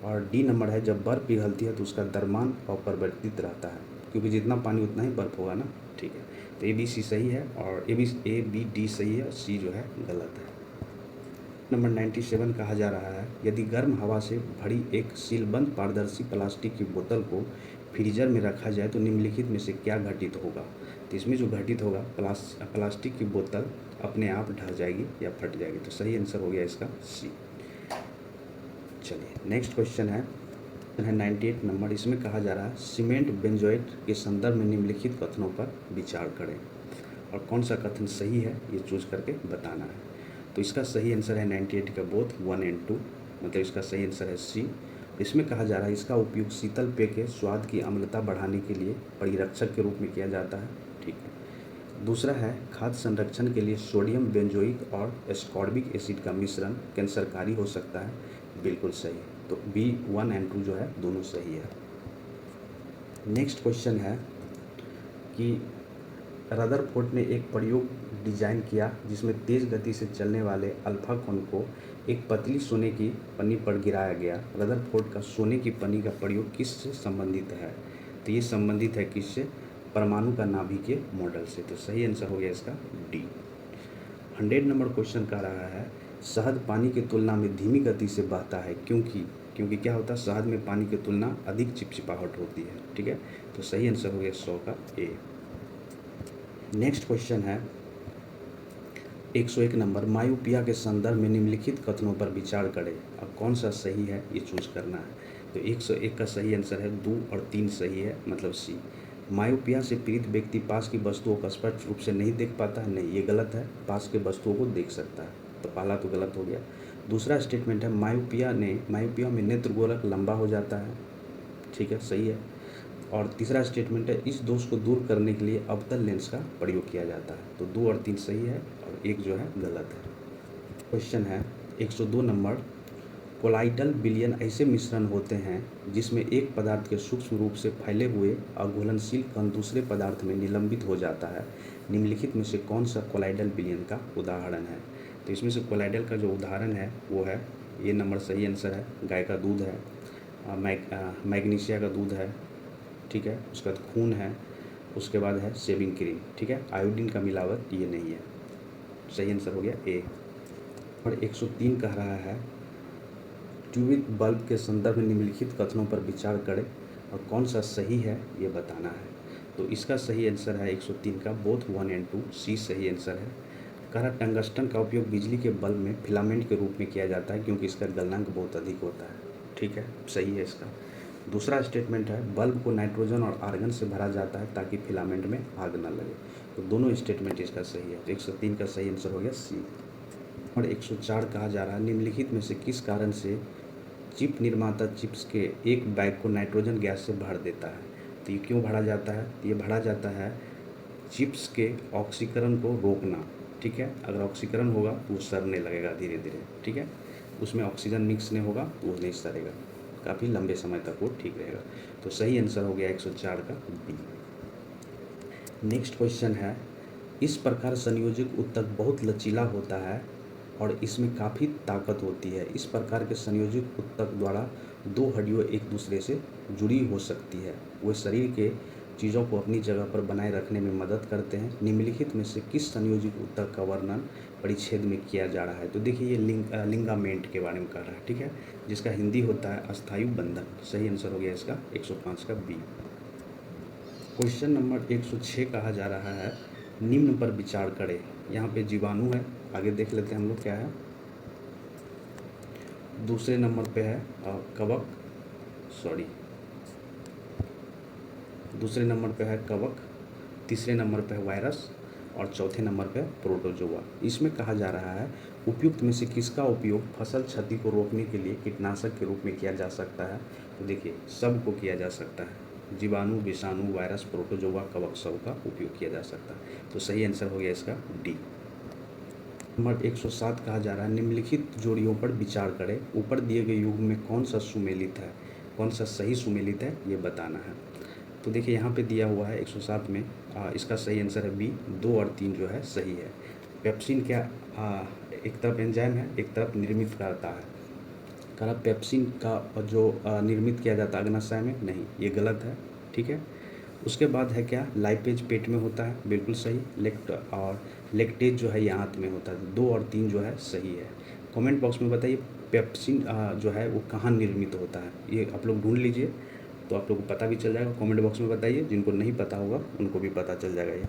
और डी नंबर है जब बर्फ़ पिघलती है तो उसका द्रव्यमान अपरिवर्तित रहता है, क्योंकि जितना पानी उतना ही बर्फ़ होगा ना, ठीक है। तो ए बी सी सही है और ए बी डी सही है और सी जो है गलत है। नंबर 97 कहा जा रहा है यदि गर्म हवा से भरी एक सीलबंद पारदर्शी प्लास्टिक की बोतल को फ्रीजर में रखा जाए तो निम्नलिखित में से क्या घटित होगा? तो इसमें जो घटित होगा, प्लास्टिक की बोतल अपने आप ढह जाएगी या फट जाएगी। तो सही आंसर हो गया इसका सी। चलिए नेक्स्ट क्वेश्चन है 98 नंबर। इसमें कहा जा रहा है सीमेंट बेंजोएट के संदर्भ में निम्नलिखित कथनों पर विचार करें और कौन सा कथन सही है ये चूज करके बताना है। तो इसका सही आंसर है 98 का बोथ 1 एंड 2, मतलब इसका सही आंसर है सी। इसमें कहा जा रहा है इसका उपयोग शीतल पेय के स्वाद की अम्लता बढ़ाने के लिए परिरक्षक के रूप में किया जाता है, ठीक है। दूसरा है खाद्य संरक्षण के लिए सोडियम बेंजोइक और एस्कॉर्बिक एसिड का मिश्रण कैंसरकारी हो सकता है, बिल्कुल सही। तो बी 1 एंड 2 जो है दोनों सही है। नेक्स्ट क्वेश्चन है कि रदरफोर्ड ने एक प्रयोग डिजाइन किया जिसमें तेज़ गति से चलने वाले अल्फा कण को एक पतली सोने की पन्नी पर गिराया गया। रदरफोर्ड का सोने की पन्नी का प्रयोग किससे संबंधित है? तो ये संबंधित है किससे, परमाणु का नाभिकीय मॉडल से। तो सही आंसर हो गया इसका डी। 100 नंबर क्वेश्चन कह रहा है शहद पानी की तुलना में धीमी गति से बहता है क्योंकि क्या होता है, शहद में पानी की तुलना अधिक चिपचिपाहट होती है, ठीक है। तो सही आंसर हो गया 100 का ए। नेक्स्ट क्वेश्चन है 101 नंबर। मायोपिया के संदर्भ में निम्नलिखित कथनों पर विचार करें, अब कौन सा सही है ये चूज करना है। तो 101 का सही आंसर है 2 और 3 सही है, मतलब सी। मायोपिया से पीड़ित व्यक्ति पास की वस्तुओं को स्पष्ट रूप से नहीं देख पाता है, नहीं, ये गलत है, पास के वस्तुओं को देख सकता है, तो पहला तो गलत हो गया। दूसरा स्टेटमेंट है मायोपिया में नेत्र गोलक लंबा हो जाता है, ठीक है, सही है। और तीसरा स्टेटमेंट है इस दोष को दूर करने के लिए अवतल लेंस का प्रयोग किया जाता है। तो 2 और 3 सही है और 1 जो है गलत है। क्वेश्चन है 102 नंबर। कोलाइडल विलयन ऐसे मिश्रण होते हैं जिसमें एक पदार्थ के सूक्ष्म रूप से फैले हुए अघुलनशील कण दूसरे पदार्थ में निलंबित हो जाता है। निम्नलिखित में से कौन सा कोलाइडल विलयन का उदाहरण है? तो इसमें से कोलाइडल का जो उदाहरण है वो है, ये नंबर सही आंसर है, गाय का दूध है। मैग्नीशिया का दूध है, ठीक है, उसके बाद खून है, उसके बाद है शेविंग क्रीम, ठीक है। आयोडीन का मिलावट ये नहीं है। सही आंसर हो गया ए। और 103 कह रहा है ट्यूबिक बल्ब के संदर्भ में निम्नलिखित कथनों पर विचार करें और कौन सा सही है ये बताना है। तो इसका सही आंसर है 103 का बोथ 1 एंड 2, सी सही आंसर है। कह रहा टंगस्टन का उपयोग बिजली के बल्ब में फिलामेंट के रूप में किया जाता है क्योंकि इसका गलनांक बहुत अधिक होता है, ठीक है, सही है इसका। दूसरा स्टेटमेंट है बल्ब को नाइट्रोजन और आर्गन से भरा जाता है ताकि फिलामेंट में आग न लगे। तो दोनों स्टेटमेंट इसका सही है। तो 103 का सही आंसर हो गया सी। और 104 कहा जा रहा है निम्नलिखित में से किस कारण से चिप निर्माता चिप्स के एक बैग को नाइट्रोजन गैस से भर देता है। तो ये क्यों भरा जाता है? ये भरा जाता है चिप्स के ऑक्सीकरण को रोकना, ठीक है। अगर ऑक्सीकरण होगा तो वो सड़ने लगेगा धीरे धीरे, ठीक है। उसमें ऑक्सीजन मिक्स नहीं होगा तो वो नहीं सड़ेगा, काफ़ी लंबे समय तक वो ठीक रहेगा। तो सही आंसर हो गया 104 का बी। नेक्स्ट क्वेश्चन है इस प्रकार संयोजक उत्तक बहुत लचीला होता है और इसमें काफ़ी ताकत होती है। इस प्रकार के संयोजक उत्तक द्वारा दो हड्डियाँ एक दूसरे से जुड़ी हो सकती है। वे शरीर के चीज़ों को अपनी जगह पर बनाए रखने में मदद करते हैं। निम्नलिखित में से किस संयोजक उत्तक का वर्णन परिच्छेद में किया जा रहा है? तो देखिए ये लिंगामेंट के बारे में कर रहा है, ठीक है, जिसका हिंदी होता है अस्थायु बंधन। सही आंसर हो गया इसका 105 का बी। क्वेश्चन नंबर 106 कहा जा रहा है निम्न पर विचार करें। यहाँ पे जीवाणु है, आगे देख लेते हैं हम लोग क्या है। दूसरे नंबर पे है कवक, दूसरे नंबर पे है कवक, तीसरे नंबर पे है वायरस और चौथे नंबर पे प्रोटोजोआ। इसमें कहा जा रहा है उपयुक्त में से किसका उपयोग फसल क्षति को रोकने के लिए कीटनाशक के रूप में किया जा सकता है? तो देखिए सबको किया जा सकता है, जीवाणु, विषाणु, वायरस, प्रोटोजोआ, कवक, सब का उपयोग किया जा सकता है। तो सही आंसर हो गया इसका डी। नंबर 107 कहा जा रहा है निम्नलिखित जोड़ियों पर विचार करें। ऊपर दिए गए युग में कौन सा सुमेलित है, कौन सा सही सुमेलित है ये बताना है। तो देखिए यहाँ पे दिया हुआ है 107 में इसका सही आंसर है बी, 2 और 3 जो है सही है। पेप्सिन क्या एक तरफ एंजाइम है, एक तरफ निर्मित करता है। कहा पेप्सिन का जो निर्मित किया जाता है अग्नाशय में, नहीं, ये गलत है, ठीक है। उसके बाद है क्या लाइपेज पेट में होता है, बिल्कुल सही। लेक्टेज जो है ये आंत में होता है। 2 और 3 जो है सही है। कमेंट बॉक्स में बताइए पेप्सिन जो है वो कहाँ निर्मित होता है, ये आप लोग ढूंढ लीजिए तो आप लोग को पता भी चल जाएगा। कमेंट बॉक्स में बताइए, जिनको नहीं पता होगा उनको भी पता चल जाएगा। ये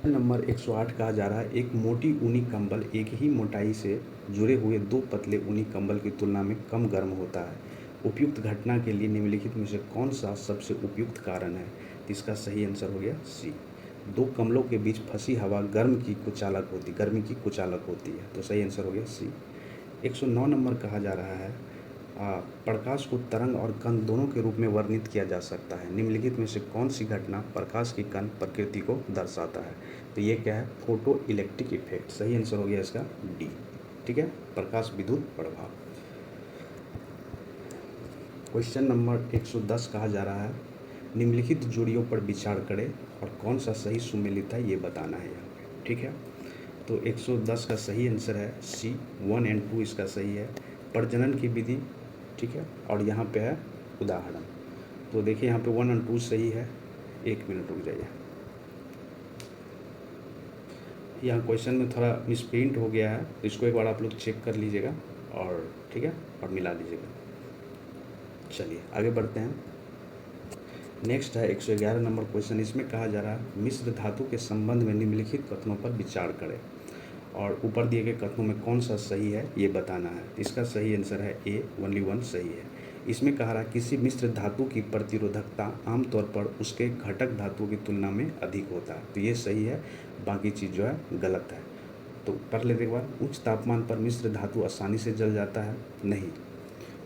नंबर 108 कहा जा रहा है एक मोटी ऊनी कंबल एक ही मोटाई से जुड़े हुए 2 पतले ऊनी कंबल की तुलना में कम गर्म होता है। उपयुक्त घटना के लिए निम्नलिखित में से कौन सा सबसे उपयुक्त कारण है? इसका सही आंसर हो गया सी। 2 कंबलों के बीच फंसी हवा गर्मी की कुचालक होती है। तो सही आंसर हो गया सी। 109 नंबर कहा जा रहा है प्रकाश को तरंग और कण दोनों के रूप में वर्णित किया जा सकता है। निम्नलिखित में से कौन सी घटना प्रकाश की कण प्रकृति को दर्शाता है? तो ये क्या है? Photo electric effect. सही आंसर हो गया इसका डी, ठीक है, प्रकाश विद्युत प्रभाव। क्वेश्चन नंबर 110 कहा जा रहा है निम्नलिखित जोड़ियों पर विचार करें और कौन सा सही सुमेलित है ये बताना है यहाँ पे, ठीक है। तो 110 का सही आंसर है सी, 1 एंड 2 इसका सही है। प्रजनन की विधि, ठीक है, और यहाँ पे है उदाहरण। तो देखिए यहाँ पे 1 और 2 सही है। 1 मिनट रुक जाइए, यहाँ क्वेश्चन में थोड़ा मिसप्रिंट हो गया है, तो इसको एक बार आप लोग चेक कर लीजिएगा और ठीक है और मिला लीजिएगा। चलिए आगे बढ़ते हैं। नेक्स्ट है 111 नंबर क्वेश्चन। इसमें कहा जा रहा है मिश्र धातु के संबंध में निम्नलिखित कथनों पर विचार करें और ऊपर दिए गए कथनों में कौन सा सही है ये बताना है। इसका सही आंसर है ए, ओनली 1 सही है। इसमें कहा रहा किसी मिश्र धातु की प्रतिरोधकता आमतौर पर उसके घटक धातुओं की तुलना में अधिक होता है। तो ये सही है, बाकी चीज़ जो है गलत है। तो पढ़ लेते एक बार। उच्च तापमान पर मिश्र धातु आसानी से जल जाता है, नहीं,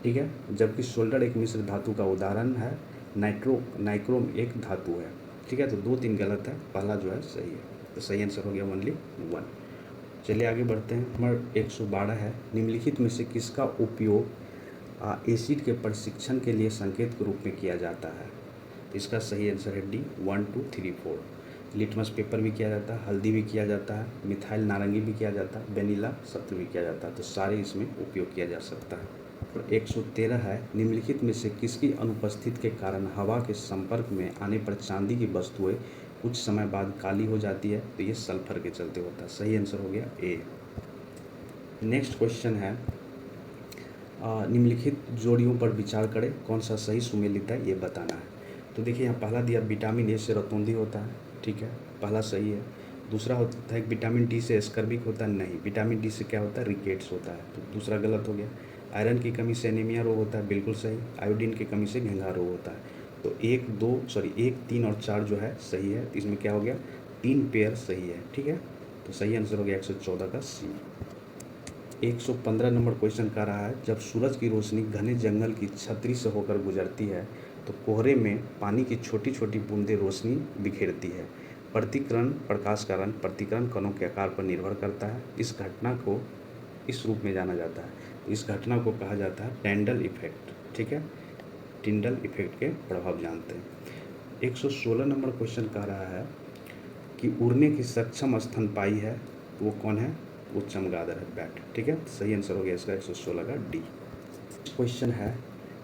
ठीक है। जबकि सोल्डर एक मिश्र धातु का उदाहरण है, नाइक्रोम एक धातु है, ठीक है। तो 2, 3 गलत है, पहला जो है सही है। तो सही आंसर हो गया ओनली 1। चलिए आगे बढ़ते हैं। नंबर 112 है निम्नलिखित में से किसका उपयोग एसिड के प्रशिक्षण के लिए संकेत के रूप में किया जाता है? तो इसका सही आंसर है डी, 1, 2, 3, 4। लिटमस पेपर भी किया जाता है, हल्दी भी किया जाता है, मिथाइल नारंगी भी किया जाता है, वेनिला सत्व भी किया जाता है। तो सारे इसमें उपयोग किया जा सकता है। 113 है, निम्नलिखित में से किसकी अनुपस्थिति के कारण हवा के संपर्क में आने पर चांदी की वस्तुएं कुछ समय बाद काली हो जाती है? तो ये सल्फर के चलते होता है। सही आंसर हो गया ए। नेक्स्ट क्वेश्चन है, निम्नलिखित जोड़ियों पर विचार करें, कौन सा सही सुमेलित है ये बताना है। तो देखिए यहाँ पहला दिया विटामिन ए से रतौंधी होता है, ठीक है, पहला सही है। दूसरा होता है विटामिन डी से स्कर्विक होता है, नहीं। विटामिन डी से क्या होता है? रिकेट्स होता है, तो दूसरा गलत हो गया। आयरन की कमी से एनीमिया रोग होता है, बिल्कुल सही। आयोडीन की कमी से घेंघा रोग होता है। तो 1, 3 और 4 जो है सही है। तो इसमें क्या हो गया? 3 पेयर सही है, ठीक है। तो सही आंसर हो गया 114 का सी। 115 नंबर क्वेश्चन कह रहा है, जब सूरज की रोशनी घने जंगल की छतरी से होकर गुजरती है तो कोहरे में पानी की छोटी छोटी बूंदें रोशनी बिखेरती है। प्रतिकरण प्रकाश का रंग प्रतिकरण कणों के आकार पर निर्भर करता है। इस घटना को इस रूप में जाना जाता है। इस घटना को कहा जाता है टेंडल इफेक्ट, ठीक है। टिंडल इफेक्ट के प्रभाव जानते हैं। 116 नंबर क्वेश्चन कह रहा है कि उड़ने की सक्षम स्तनपायी है, वो कौन है? वो चमगादड़ है, बैट, ठीक है। सही आंसर हो गया इसका 116 का डी। क्वेश्चन है,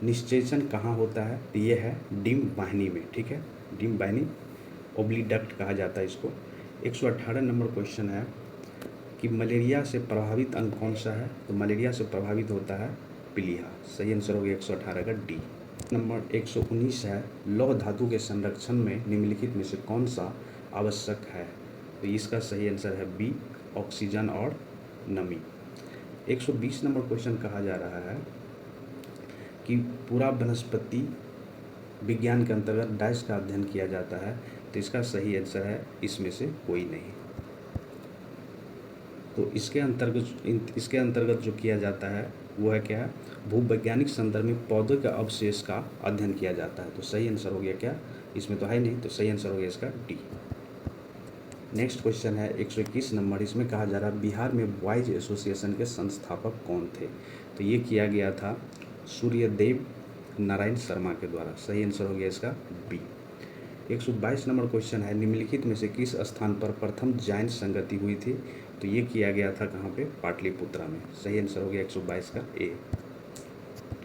निषेचन कहाँ होता है? तो ये है डिम्ब वाहिनी में, ठीक है। डिम्ब वाहिनी, ओब्लिडक्ट कहा जाता है इसको। 118 नंबर क्वेश्चन है कि मलेरिया से प्रभावित अंग कौन सा है? तो मलेरिया से प्रभावित होता है पीलिया। सही आंसर हो गया 118 का डी। नंबर 119 है, लौह धातु के संरक्षण में निम्नलिखित में से कौन सा आवश्यक है? तो इसका सही आंसर है बी, ऑक्सीजन और नमी। 120 नंबर क्वेश्चन कहा जा रहा है कि पूरा वनस्पति विज्ञान के अंतर्गत डाइस का अध्ययन किया जाता है। तो इसका सही आंसर है इसमें से कोई नहीं। तो इसके अंतर्गत जो किया जाता है वो है क्या? भूवैज्ञानिक संदर्भ में पौधों के अवशेष का अध्ययन किया जाता है। तो सही आंसर हो गया क्या? इसमें तो है नहीं, तो सही आंसर हो गया इसका डी। नेक्स्ट क्वेश्चन है 121 नंबर, इसमें कहा जा रहा है बिहार में बॉयज एसोसिएशन के संस्थापक कौन थे? तो ये किया गया था सूर्यदेव नारायण शर्मा के द्वारा। सही आंसर हो गया इसका बी। 122 नंबर क्वेश्चन है, निम्नलिखित में से किस स्थान पर प्रथम जैन संगति हुई थी? तो ये किया गया था कहाँ पे? पाटलिपुत्रा में। सही आंसर हो गया 122 का ए।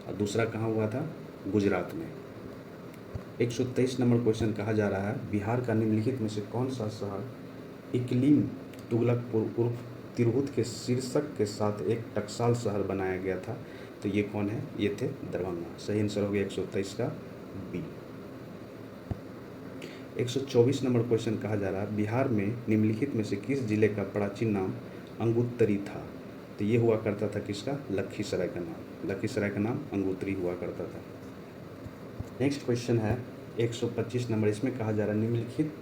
और दूसरा कहाँ हुआ था? गुजरात में। 123 नंबर क्वेश्चन कहा जा रहा है, बिहार का निम्नलिखित में से कौन सा शहर इकलीम तुगलकपुर उर्फ तिरहुत के शीर्षक के साथ एक टकसाल शहर बनाया गया था? तो ये कौन है? ये थे दरभंगा। सही आंसर हो गया 123 का बी। 124 नंबर क्वेश्चन कहा जा रहा है, बिहार में निम्नलिखित में से किस जिले का प्राचीन नाम अंगुत्तरी था? तो ये हुआ करता था किसका? लखीसराय का नाम। लखीसराय का नाम अंगुत्तरी हुआ करता था। नेक्स्ट क्वेश्चन है 125 नंबर, इसमें कहा जा रहा है निम्नलिखित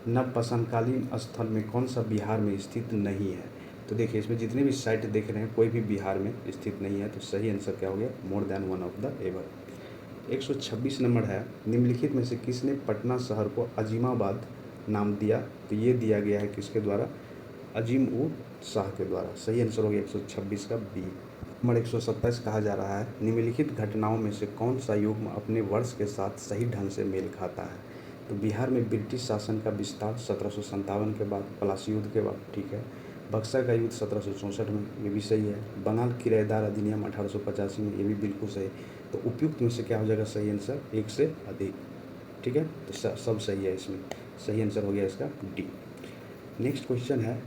नवपाषाणकालीन स्थल में कौन सा बिहार में स्थित नहीं है? तो देखिए इसमें जितने भी साइट देख रहे हैं कोई भी बिहार में स्थित नहीं है। तो सही आंसर क्या हो गया? More than one of the ever. 126 number है, निम्नलिखित में से किसने पटना शहर को अजीमाबाद नाम दिया? तो ये दिया गया है किसके द्वारा? अजीम उल शाह के द्वारा। सही आंसर हो गया 126 का बी। नंबर 127 कहा जा रहा है, निम्नलिखित घटनाओं में से कौन सा युग अपने वर्ष के साथ सही ढंग से मेल खाता है? तो बिहार में ब्रिटिश शासन का विस्तार 1757 के बाद, पलासी युद्ध के बाद, ठीक है। बक्सर का युद्ध 1764 में, ये भी सही है। बंगाल किराएदार अधिनियम 1885 में, ये भी बिल्कुल सही। तो उपयुक्त में से क्या हो जाएगा सही आंसर? एक से अधिक, ठीक है। तो सब सही है इसमें। सही आंसर हो गया इसका डी। नेक्स्ट क्वेश्चन है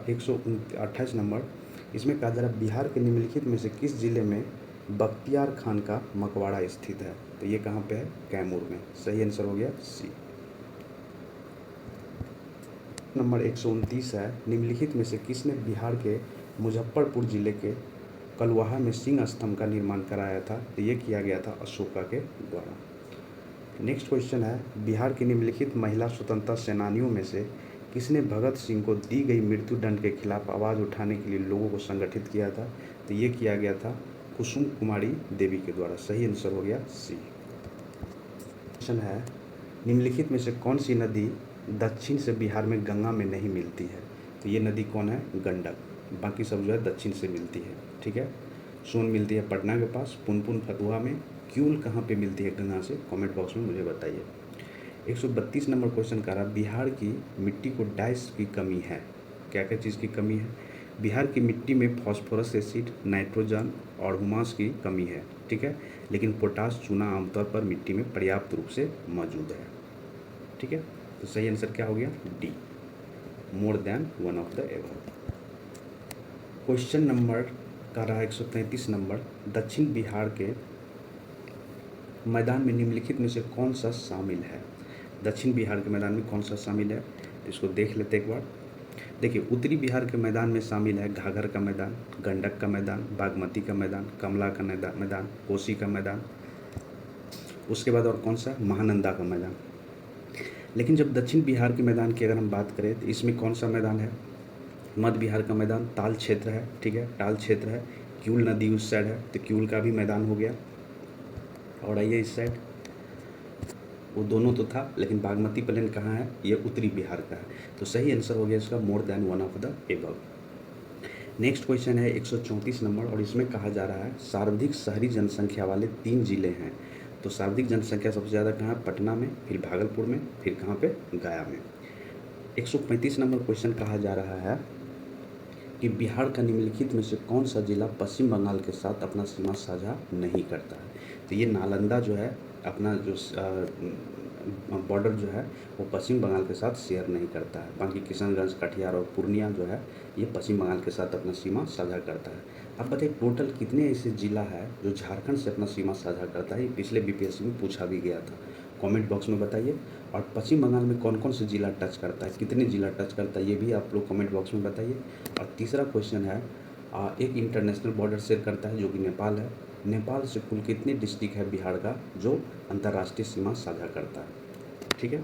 128 नंबर, इसमें कहा जा रहा है बिहार के निम्नलिखित में से किस जिले में बख्तियार खान का मकबरा स्थित है? तो ये कहाँ पे है? कैमूर में। सही आंसर हो गया सी। नंबर 129 है, निम्नलिखित में से किसने बिहार के मुजफ्फरपुर जिले के कलवाहा में सिंह स्तंभ का निर्माण कराया था? तो ये किया गया था अशोका के द्वारा। नेक्स्ट क्वेश्चन है, बिहार की निम्नलिखित महिला स्वतंत्रता सेनानियों में से किसने भगत सिंह को दी गई मृत्यु दंड के खिलाफ आवाज़ उठाने के लिए लोगों को संगठित किया था? तो ये किया गया था कुसुम कुमारी देवी के द्वारा। सही आंसर हो गया सी। क्वेश्चन है, निम्नलिखित में से कौन सी नदी दक्षिण से बिहार में गंगा में नहीं मिलती है? तो ये नदी कौन है? गंडक। बाकी सब जो है दक्षिण से मिलती है, ठीक है। सोन मिलती है पटना के पास, पुनपुन फतुहा में। क्यूल कहाँ पे मिलती है गंगा से? कमेंट बॉक्स में मुझे बताइए। 132 नंबर क्वेश्चन कह रहा, बिहार की मिट्टी को डाइस की कमी है। क्या क्या चीज़ की कमी है? बिहार की मिट्टी में फास्फोरस एसिड, नाइट्रोजन और हुमास की कमी है, ठीक है, लेकिन पोटाश चूना आमतौर पर मिट्टी में पर्याप्त रूप से मौजूद है, ठीक है। तो सही आंसर क्या हो गया? D, more than one of the above. Question number का रहा 133 नंबर, दक्षिण बिहार के मैदान में निम्नलिखित में से कौन सा शामिल है? दक्षिण बिहार के मैदान में कौन सा शामिल है, इसको देख लेते एक बार। देखिए, उत्तरी बिहार के मैदान में शामिल है घाघर का मैदान, गंडक का मैदान, बागमती का मैदान, कमला का मैदान, कोसी का मैदान, उसके बाद और कौन सा? महानंदा का मैदान। लेकिन जब दक्षिण बिहार के मैदान की अगर हम बात करें तो इसमें कौन सा मैदान है? मध्य बिहार का मैदान ताल क्षेत्र है, ठीक है, टाल क्षेत्र है, क्यूल नदी उस साइड है, तो क्यूल का भी मैदान हो गया। और आइए इस साइड, वो दोनों तो था, लेकिन बागमती प्लेन कहाँ है? ये उत्तरी बिहार का है। तो सही आंसर हो गया इसका more than one of the above. Next question है 134 नंबर, और इसमें कहा जा रहा है सर्वाधिक शहरी जनसंख्या वाले 3 जिले हैं। तो सर्वाधिक जनसंख्या सबसे ज़्यादा कहाँ है? पटना में, फिर भागलपुर में, फिर कहाँ पे? गया में। 135 नंबर क्वेश्चन कहा जा रहा है कि बिहार का निम्नलिखित में से कौन सा जिला पश्चिम बंगाल के साथ अपना सीमा साझा नहीं करता है? तो ये नालंदा जो है अपना जो बॉर्डर जो है वो पश्चिम बंगाल के साथ शेयर नहीं करता है। बाकी किशनगंज, कटिहार और पूर्णिया जो है ये पश्चिम बंगाल के साथ अपना सीमा साझा करता है। अब बताइए टोटल कितने ऐसे ज़िला है जो झारखंड से अपना सीमा साझा करता है? ये पिछले बीपीएससी में पूछा भी गया था, कमेंट बॉक्स में बताइए। और पश्चिम बंगाल में कौन कौन से ज़िला टच करता है, कितने ज़िला टच करता है, ये भी आप लोग कमेंट बॉक्स में बताइए। और तीसरा क्वेश्चन है एक इंटरनेशनल बॉर्डर शेयर करता है जो कि नेपाल है। नेपाल से कुल कितने डिस्ट्रिक्ट है बिहार का जो अंतर्राष्ट्रीय सीमा साझा करता है? ठीक है।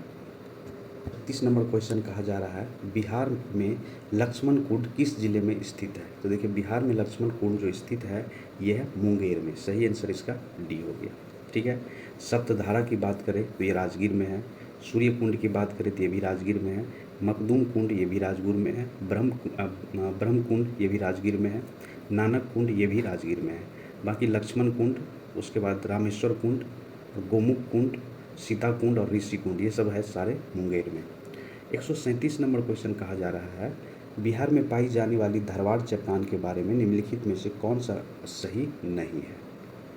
30 नंबर क्वेश्चन कहा जा रहा है बिहार में लक्ष्मण कुंड किस जिले में स्थित है? तो देखिए बिहार में लक्ष्मण कुंड जो स्थित है ये है मुंगेर में। सही आंसर इसका डी हो गया, ठीक है। सप्तधारा की बात करें तो ये राजगीर में है। सूर्य कुंड की बात करें तो ये भी राजगीर में है। मखदूम कुंड ये भी राजगीर में है। ब्रह्म कुंड ये भी राजगीर में है। नानक कुंड ये भी राजगीर में है। बाकी लक्ष्मण कुंड, उसके बाद रामेश्वर कुंड, गोमुख कुंड, सीता कुंड और ऋषि कुंड, ये सब है सारे मुंगेर में। 137 नंबर क्वेश्चन कहा जा रहा है बिहार में पाई जाने वाली धारवाड़ चट्टान के बारे में निम्नलिखित में से कौन सा सही नहीं है?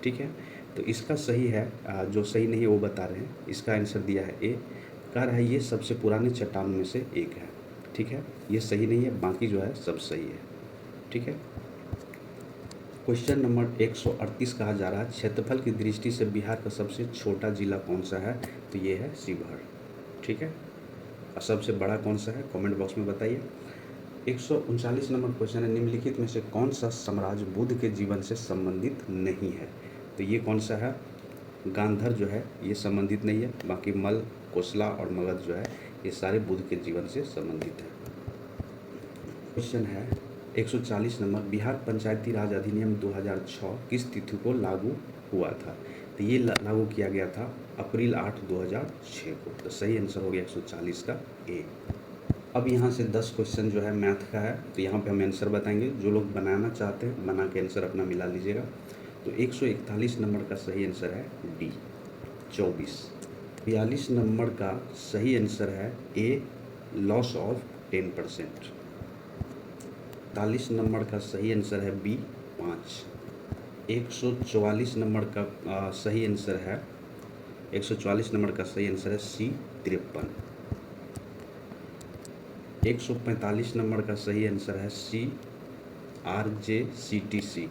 ठीक है, तो इसका सही है, जो सही नहीं है वो बता रहे हैं। इसका आंसर दिया है ए, कह रहा है ये सबसे पुराने चट्टान में से एक है। ठीक है, ये सही नहीं है, बाकी जो है सब सही है। ठीक है। क्वेश्चन नंबर 138 कहा जा रहा है क्षेत्रफल की दृष्टि से बिहार का सबसे छोटा जिला कौन सा है? तो ये है शिवहर। ठीक है, और सबसे बड़ा कौन सा है? कमेंट बॉक्स में बताइए। 139 नंबर क्वेश्चन है निम्नलिखित में से कौन सा साम्राज्य बुद्ध के जीवन से संबंधित नहीं है? तो ये कौन सा है? गांधार जो है ये संबंधित नहीं है। बाकी मल, कोसला और मगध जो है ये सारे बुद्ध के जीवन से संबंधित है। क्वेश्चन है 140 नंबर बिहार पंचायती राज अधिनियम 2006 किस तिथि को लागू हुआ था? तो ये लागू किया गया था अप्रैल 8, 2006 को। तो सही आंसर हो गया 140 का ए। अब यहाँ से 10 क्वेश्चन जो है मैथ का है, तो यहाँ पे हम आंसर बताएंगे। जो लोग बनाना चाहते हैं बना के आंसर अपना मिला लीजिएगा। तो 141 नंबर का सही आंसर है डी 24। 42 नंबर का सही आंसर है ए लॉस ऑफ 10%। 43 नंबर का सही आंसर है बी 5। 144 नंबर का सही आंसर है 144 नंबर का सही आंसर है सी 53। 145 नंबर का सही आंसर है सी RJCTC।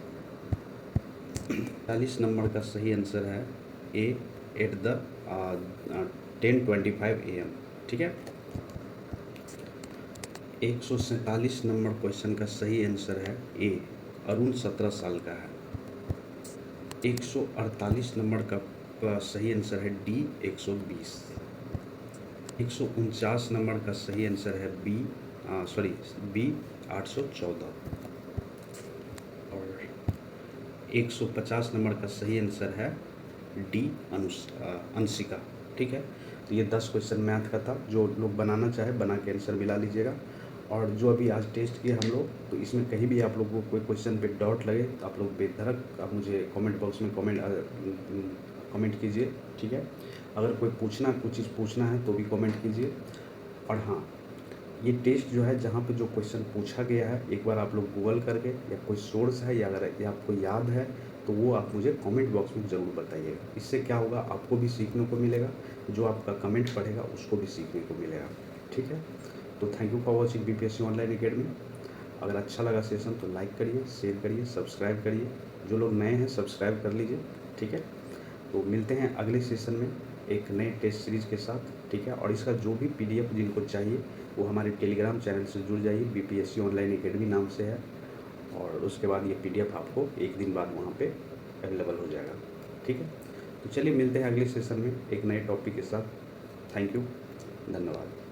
40 नंबर का सही आंसर है ए एट द 10:25 AM। ठीक है। 147 नंबर क्वेश्चन का सही आंसर है ए अरुण 17 साल का है। 148 नंबर का सही आंसर है डी 120। 149 नंबर का सही आंसर है बी 814। और 150 नंबर का सही आंसर है डी अंशिका। ठीक है, तो ये 10 क्वेश्चन मैथ का था। जो लोग बनाना चाहे बना के आंसर मिला लीजिएगा। और जो अभी आज टेस्ट किए हम लोग, तो इसमें कहीं भी आप लोगों को कोई क्वेश्चन पे डाउट लगे तो आप लोग बेधड़क आप मुझे कमेंट बॉक्स में कमेंट कीजिए। ठीक है, अगर कोई कुछ चीज़ पूछना है तो भी कमेंट कीजिए। और हाँ, ये टेस्ट जो है जहाँ पे जो क्वेश्चन पूछा गया है, एक बार आप लोग गूगल करके या कोई सोर्स है या अगर ये आपको याद है तो वो आप मुझे कमेंट बॉक्स में ज़रूर बताइएगा। इससे क्या होगा, आपको भी सीखने को मिलेगा, जो आपका कमेंट पढ़ेगा उसको भी सीखने को मिलेगा। ठीक है, तो thank you for watching BPSC online academy. अगर अच्छा लगा सेशन तो लाइक करिए, शेयर करिए, सब्सक्राइब करिए। जो लोग नए हैं सब्सक्राइब कर लीजिए। ठीक है, तो मिलते हैं अगले सेशन में एक नए टेस्ट सीरीज़ के साथ। ठीक है, और इसका जो भी पीडीएफ जिनको चाहिए वो हमारे टेलीग्राम चैनल से जुड़ जाइए, बीपीएससी ऑनलाइन अकेडमी नाम से है, और उसके बाद ये पीडीएफ आपको एक दिन बाद वहाँ पे अवेलेबल हो जाएगा। ठीक है, तो चलिए मिलते हैं अगले सेशन में एक नए टॉपिक के साथ। थैंक यू, धन्यवाद।